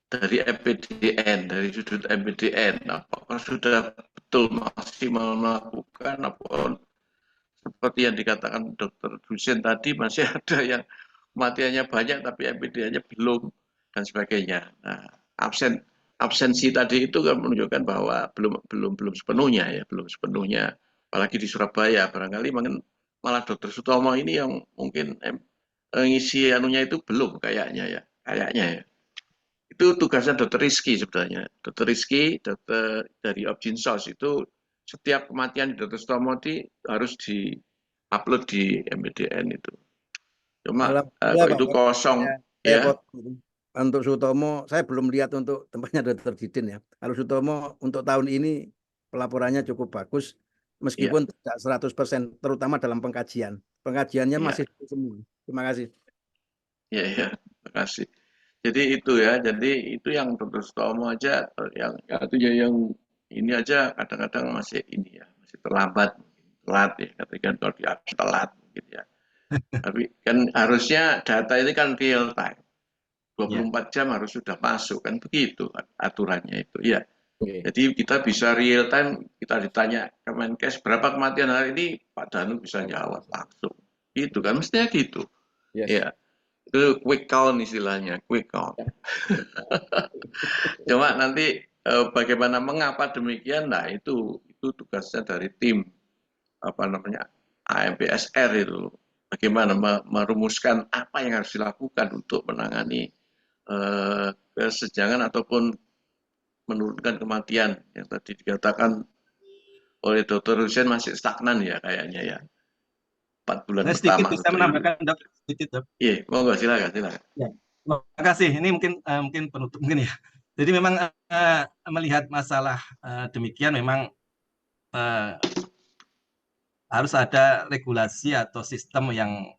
Dari MPDN, dari sudut MPDN, apakah sudah betul maksimal melakukan, apa seperti yang dikatakan Dr. Husin tadi masih ada yang kematiannya banyak tapi MPDN-nya belum dan sebagainya. Nah, absensi tadi itu kan menunjukkan bahwa belum sepenuhnya apalagi di Surabaya barangkali malah Dr. Sutomo ini yang mungkin ngisi anunya itu belum kayaknya ya. Itu tugasnya Dr. Rizky sebenarnya. Dr. Rizky, dokter dari Objinsos itu setiap kematian di Dr. Sutomo harus di-upload di MPDN itu. Cuma kalau itu kosong ya. Untuk Sutomo, saya belum lihat untuk tempatnya Dr. Didin ya. Kalau Sutomo untuk tahun ini pelaporannya cukup bagus, meskipun tidak 100%, terutama dalam pengkajian. Pengkajiannya masih semua. Terima kasih. Iya. Terima kasih. Jadi itu ya, jadi itu yang Dr. Sutomo aja, yang itu ya yang ini aja kadang-kadang masih ini ya, masih terlambat, telat ya, katakan kalau diakui telat gitu ya. Tapi kan harusnya data ini kan real time, 24 jam harus sudah masuk kan begitu aturannya itu. Ya. Oke. Jadi kita bisa real time, kita ditanya Kemenkes berapa kematian hari ini, Pak Danu bisa jawab langsung. Gitu kan, mestinya gitu. Yes. Ya, itu quick count istilahnya, quick count. Cuma nanti bagaimana mengapa demikian, nah itu tugasnya dari tim apa namanya AMPSR itu. Bagaimana merumuskan apa yang harus dilakukan untuk menangani kesenjangan ataupun menurunkan kematian yang tadi dikatakan oleh Dr. Hussein masih stagnan ya kayaknya ya. 4 bulan Saya sedikit pertama. bisa menambahkan, Dok. Sedikit, Dok. Iya, monggo silakan. Ya. Terima kasih. Ini mungkin penutup mungkin ya. Jadi memang melihat masalah demikian memang harus ada regulasi atau sistem yang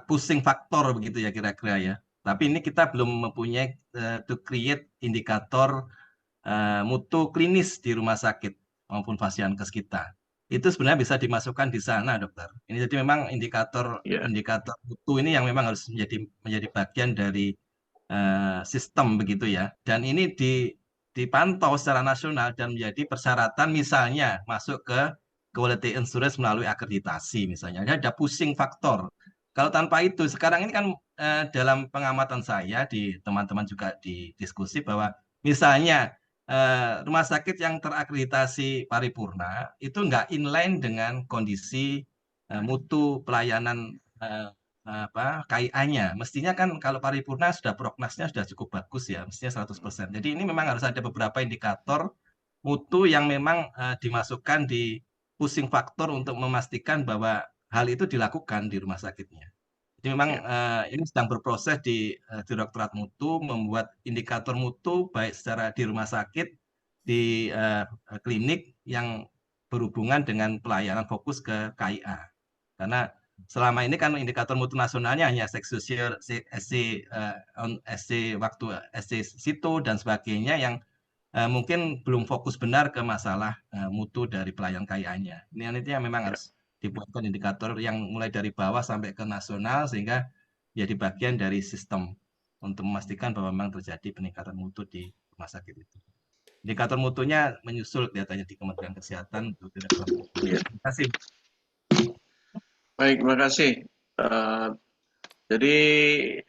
pushing faktor begitu ya kira-kira ya. Tapi ini kita belum mempunyai to create indikator mutu klinis di rumah sakit maupun fasiankes kita. Itu sebenarnya bisa dimasukkan di sana, dokter. Ini jadi memang indikator mutu ini yang memang harus menjadi bagian dari sistem begitu ya. Dan ini dipantau secara nasional dan menjadi persyaratan misalnya masuk ke quality assurance melalui akreditasi misalnya. Ada pushing faktor. Kalau tanpa itu, sekarang ini kan dalam pengamatan saya di teman-teman juga di diskusi bahwa misalnya rumah sakit yang terakreditasi paripurna itu nggak inline dengan kondisi mutu pelayanan KIA-nya. Mestinya kan kalau paripurna sudah prognasnya sudah cukup bagus ya, mestinya 100%. Jadi ini memang harus ada beberapa indikator mutu yang memang dimasukkan di pushing faktor untuk memastikan bahwa hal itu dilakukan di rumah sakitnya. Jadi memang ini sedang berproses di Direktorat Mutu membuat indikator mutu baik secara di rumah sakit, di klinik yang berhubungan dengan pelayanan fokus ke KIA. Karena selama ini kan indikator mutu nasionalnya hanya seksusial, SC waktu SC situ dan sebagainya yang mungkin belum fokus benar ke masalah mutu dari pelayan KIA-nya. Ini yang memang harus dibuatkan indikator yang mulai dari bawah sampai ke nasional sehingga jadi bagian dari sistem untuk memastikan bahwa memang terjadi peningkatan mutu di rumah sakit itu. Indikator mutunya menyusul kelihatannya di Kementerian Kesehatan. Terima kasih. Baik, terima kasih. Jadi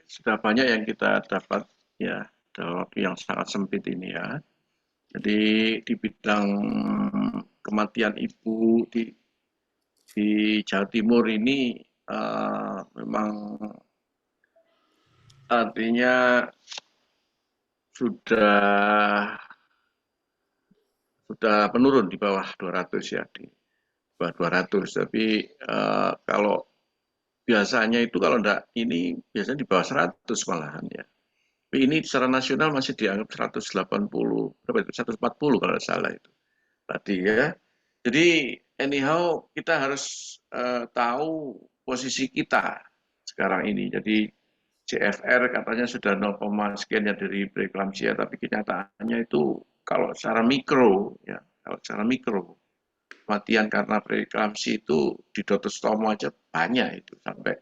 sudah banyak yang kita dapat ya dalam waktu yang sangat sempit ini ya. Jadi di bidang kematian ibu di Jawa Timur ini memang artinya sudah menurun di bawah 200 ya, di bawah 200. Tapi kalau biasanya itu kalau enggak ini biasanya di bawah 100 malahan ya. Tapi ini secara nasional masih dianggap 180, berapa itu? 140 kalau salah itu tadi ya. Jadi anyhow kita harus tahu posisi kita sekarang ini. Jadi CFR katanya sudah 0, sekian ya dari preeklamsia, tapi kenyataannya itu kalau secara mikro ya, kematian karena preeklamsi itu di Dr. Sutomo aja banyak itu sampai,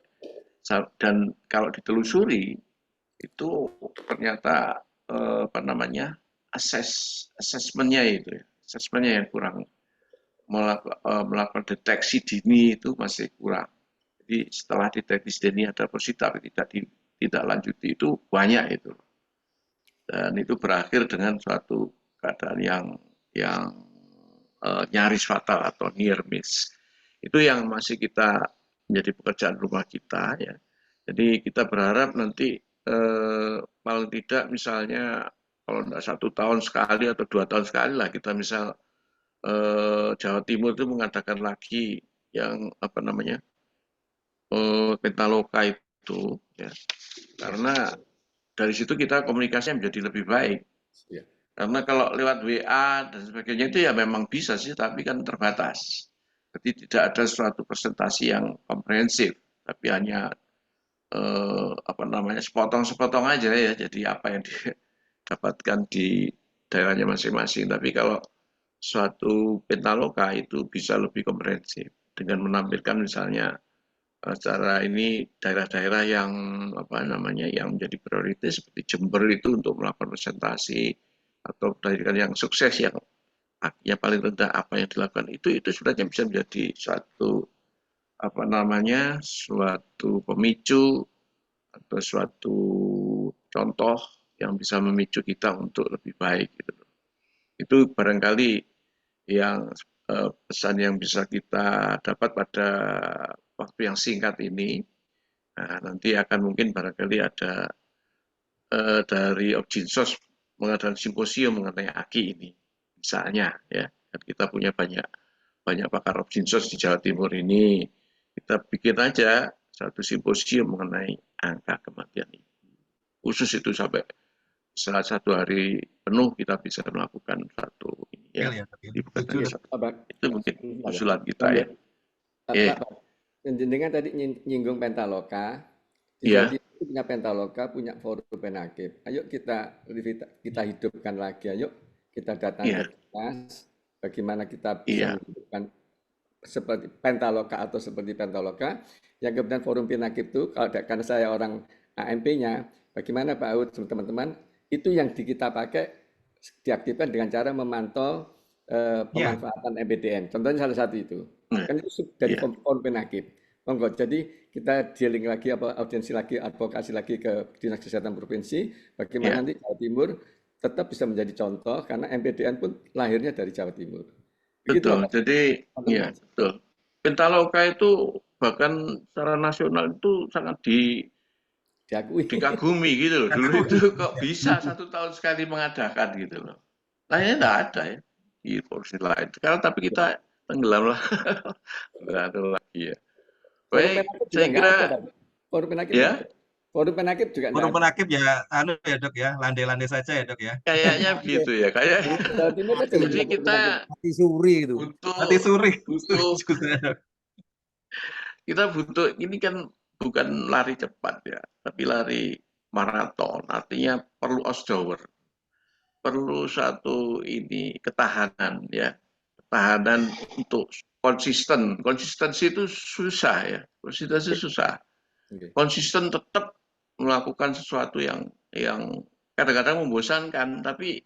dan kalau ditelusuri itu ternyata asesmennya itu ya, asesmennya yang kurang, melakukan deteksi dini itu masih kurang. Jadi setelah deteksi dini ada positif tapi tidak lanjuti itu banyak itu, dan itu berakhir dengan suatu keadaan yang nyaris fatal atau near miss. Itu yang masih kita menjadi pekerjaan rumah kita ya. Jadi kita berharap nanti paling tidak misalnya kalau tidak 1 tahun sekali atau 2 tahun sekali lah kita misal Jawa Timur itu mengadakan lagi yang Pentaloka itu ya, karena dari situ kita komunikasinya menjadi lebih baik. Karena kalau lewat WA dan sebagainya itu ya memang bisa sih, tapi kan terbatas. Jadi tidak ada suatu presentasi yang komprehensif, tapi hanya sepotong-sepotong aja ya. Jadi apa yang didapatkan di daerahnya masing-masing. Tapi kalau suatu Pentaloka itu bisa lebih komprehensif dengan menampilkan misalnya secara ini daerah-daerah yang yang menjadi prioritas seperti Jember itu untuk melakukan presentasi atau daerah yang sukses yang paling rendah apa yang dilakukan itu sebenarnya bisa menjadi suatu suatu pemicu atau suatu contoh yang bisa memicu kita untuk lebih baik gitu. Itu barangkali yang pesan yang bisa kita dapat pada waktu yang singkat ini. Nah, nanti akan mungkin barangkali ada dari Objinsos mengadakan simposium mengenai AKI ini, misalnya ya. Dan kita punya banyak pakar Objinsos di Jawa Timur ini. Kita bikin aja satu simposium mengenai angka kematian ibu. Khusus itu sampai salah satu hari penuh kita bisa melakukan satu ini ya. Itu mungkin usulan kita ya. Pak, dengan tadi nyinggung Pentaloka, di Jawa Timur punya Pentaloka, punya forum penakib. Ayo kita hidupkan lagi, ayo kita datang ke kelas, bagaimana kita bisa menghidupkan seperti Pentaloka atau seperti Pentaloka, yang kemudian forum penakib itu, karena saya orang AMP-nya, bagaimana Pak Aud, teman-teman, itu yang kita pakai diaktifkan dengan cara memantau pemanfaatan MPDN. Contohnya salah satu itu. Kan itu dari forum penakib. Monggo, jadi kita dealing lagi, audiensi lagi, advokasi lagi ke Dinas Kesehatan Provinsi, bagaimana nanti Jawa Timur tetap bisa menjadi contoh, karena MPDN pun lahirnya dari Jawa Timur. Begitu, betul, jadi ya betul. Pentaloka itu bahkan secara nasional itu sangat dikagumi gitu loh. Dulu itu kok bisa 1 tahun sekali mengadakan gitu loh. Lainnya enggak ada ya di provinsi lain. Sekarang tapi kita tenggelam lah. Enggak ada lagi ya. Baik, saya kira forum penakib ya. Forum penakib juga forum penakib ya ya Dok ya, landai-landai saja ya Dok ya. Kayaknya begitu ya, kayak. Jadi kita mati suri itu. Mati suri. Kita butuh, ini kan bukan lari cepat ya, tapi lari maraton. Artinya perlu outdoor, perlu satu ini ketahanan ya, ketahanan untuk konsisten. Konsistensi itu susah ya, konsistensi susah. Konsisten tetap melakukan sesuatu yang kadang-kadang membosankan, tapi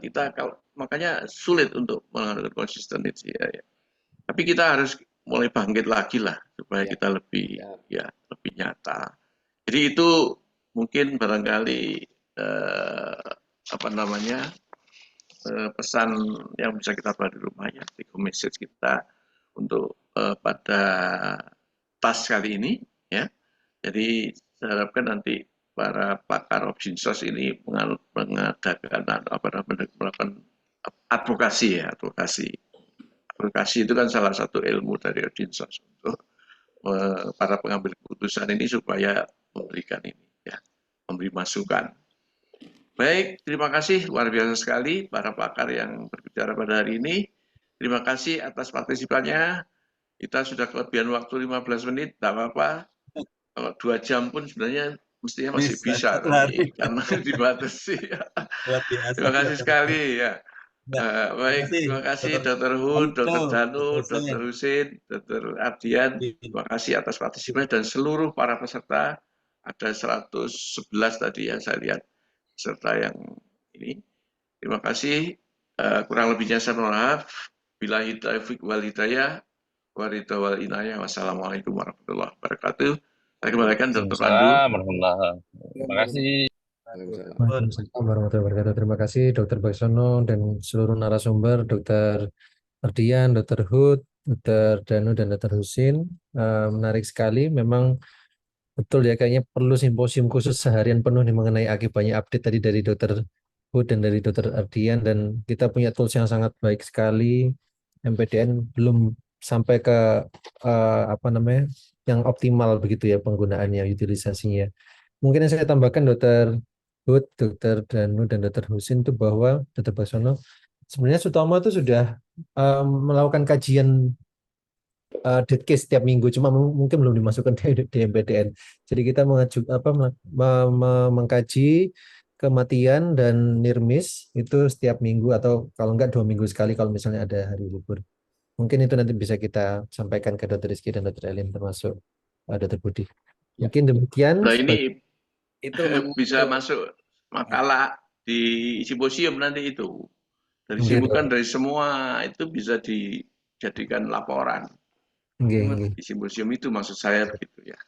kita makanya sulit untuk melakukan konsisten itu ya. Tapi kita harus mulai bangkit lagi lah supaya kita lebih lebih nyata. Jadi itu mungkin barangkali pesan yang bisa kita bawa di rumah ya, take home message kita untuk pada tas kali ini ya. Jadi saya harapkan nanti para pakar Objinsos ini mengadakan melakukan advokasi ya, advokasi itu kan salah satu ilmu dari Objinsos untuk para pengambil keputusan ini supaya memberikan ini ya, memberi masukan. Baik, terima kasih luar biasa sekali para pakar yang berbicara pada hari ini. Terima kasih atas partisipannya. Kita sudah kelebihan waktu 15 menit, tidak apa-apa. Kalau 2 jam pun sebenarnya mestinya masih bisa tapi karena dibatasi. Terima kasih sekali ya. Baik, terima kasih Dr. Hud, Dr. Danu, Dr. Husin, Dr. Ardian. Terima kasih atas partisipasi dan seluruh para peserta. Ada 111 tadi yang saya lihat peserta yang ini. Terima kasih. Kurang lebihnya saya mohon maaf. Billahi taufiq wal hidayah. Waridha wal inayah. Wassalamualaikum warahmatullahi wabarakatuh. Saya kembalikan Dr. Pandu. Terima kasih. Waalaikumsalam warahmatullahi wabarakatuh. Terima kasih Dr. Baksono dan seluruh narasumber, Dr. Ardian, Dr. Hud, Dr. Danu, dan Dr. Husin. Menarik sekali, memang betul ya, kayaknya perlu simposium khusus seharian penuh nih mengenai AKI. Banyak update tadi dari Dr. Hud dan dari Dr. Ardian, dan kita punya tools yang sangat baik sekali. MPDN belum sampai ke yang optimal begitu ya penggunaannya, utilisasinya. Mungkin yang saya tambahkan Dr. Hud, Dr. Danu, dan Dr. Husin itu bahwa Dr. Baksono sebenarnya Sutomo itu sudah melakukan kajian deadcase setiap minggu, cuma mungkin belum dimasukkan di MPDN. Jadi kita mengkaji kematian dan NIRMIS itu setiap minggu, atau kalau enggak 2 minggu sekali kalau misalnya ada hari libur. Mungkin itu nanti bisa kita sampaikan ke Dr. Rizky dan Dr. Elin, termasuk Dr. Budi. Mungkin demikian. Nah ini Itu bisa masuk makalah di simposium nanti itu. Dari Mungkin. sibukan dari semua itu bisa dijadikan laporan. Di simposium itu maksud saya begitu ya.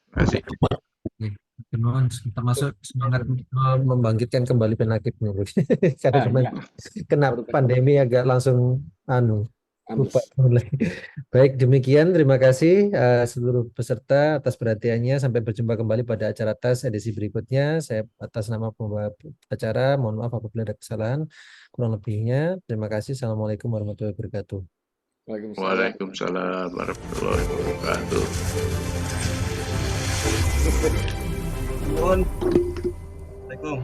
Terima kasih. Termasuk semangat membangkitkan kembali penyakit karena kemarin kena pandemi agak langsung lupa mulai. Baik, demikian terima kasih seluruh peserta atas perhatiannya. Sampai berjumpa kembali pada acara TAS edisi berikutnya. Saya atas nama pembawa acara mohon maaf apabila ada kesalahan, kurang lebihnya terima kasih. Assalamualaikum warahmatullahi wabarakatuh. Waalaikumsalam warahmatullahi wabarakatuh. Assalamualaikum.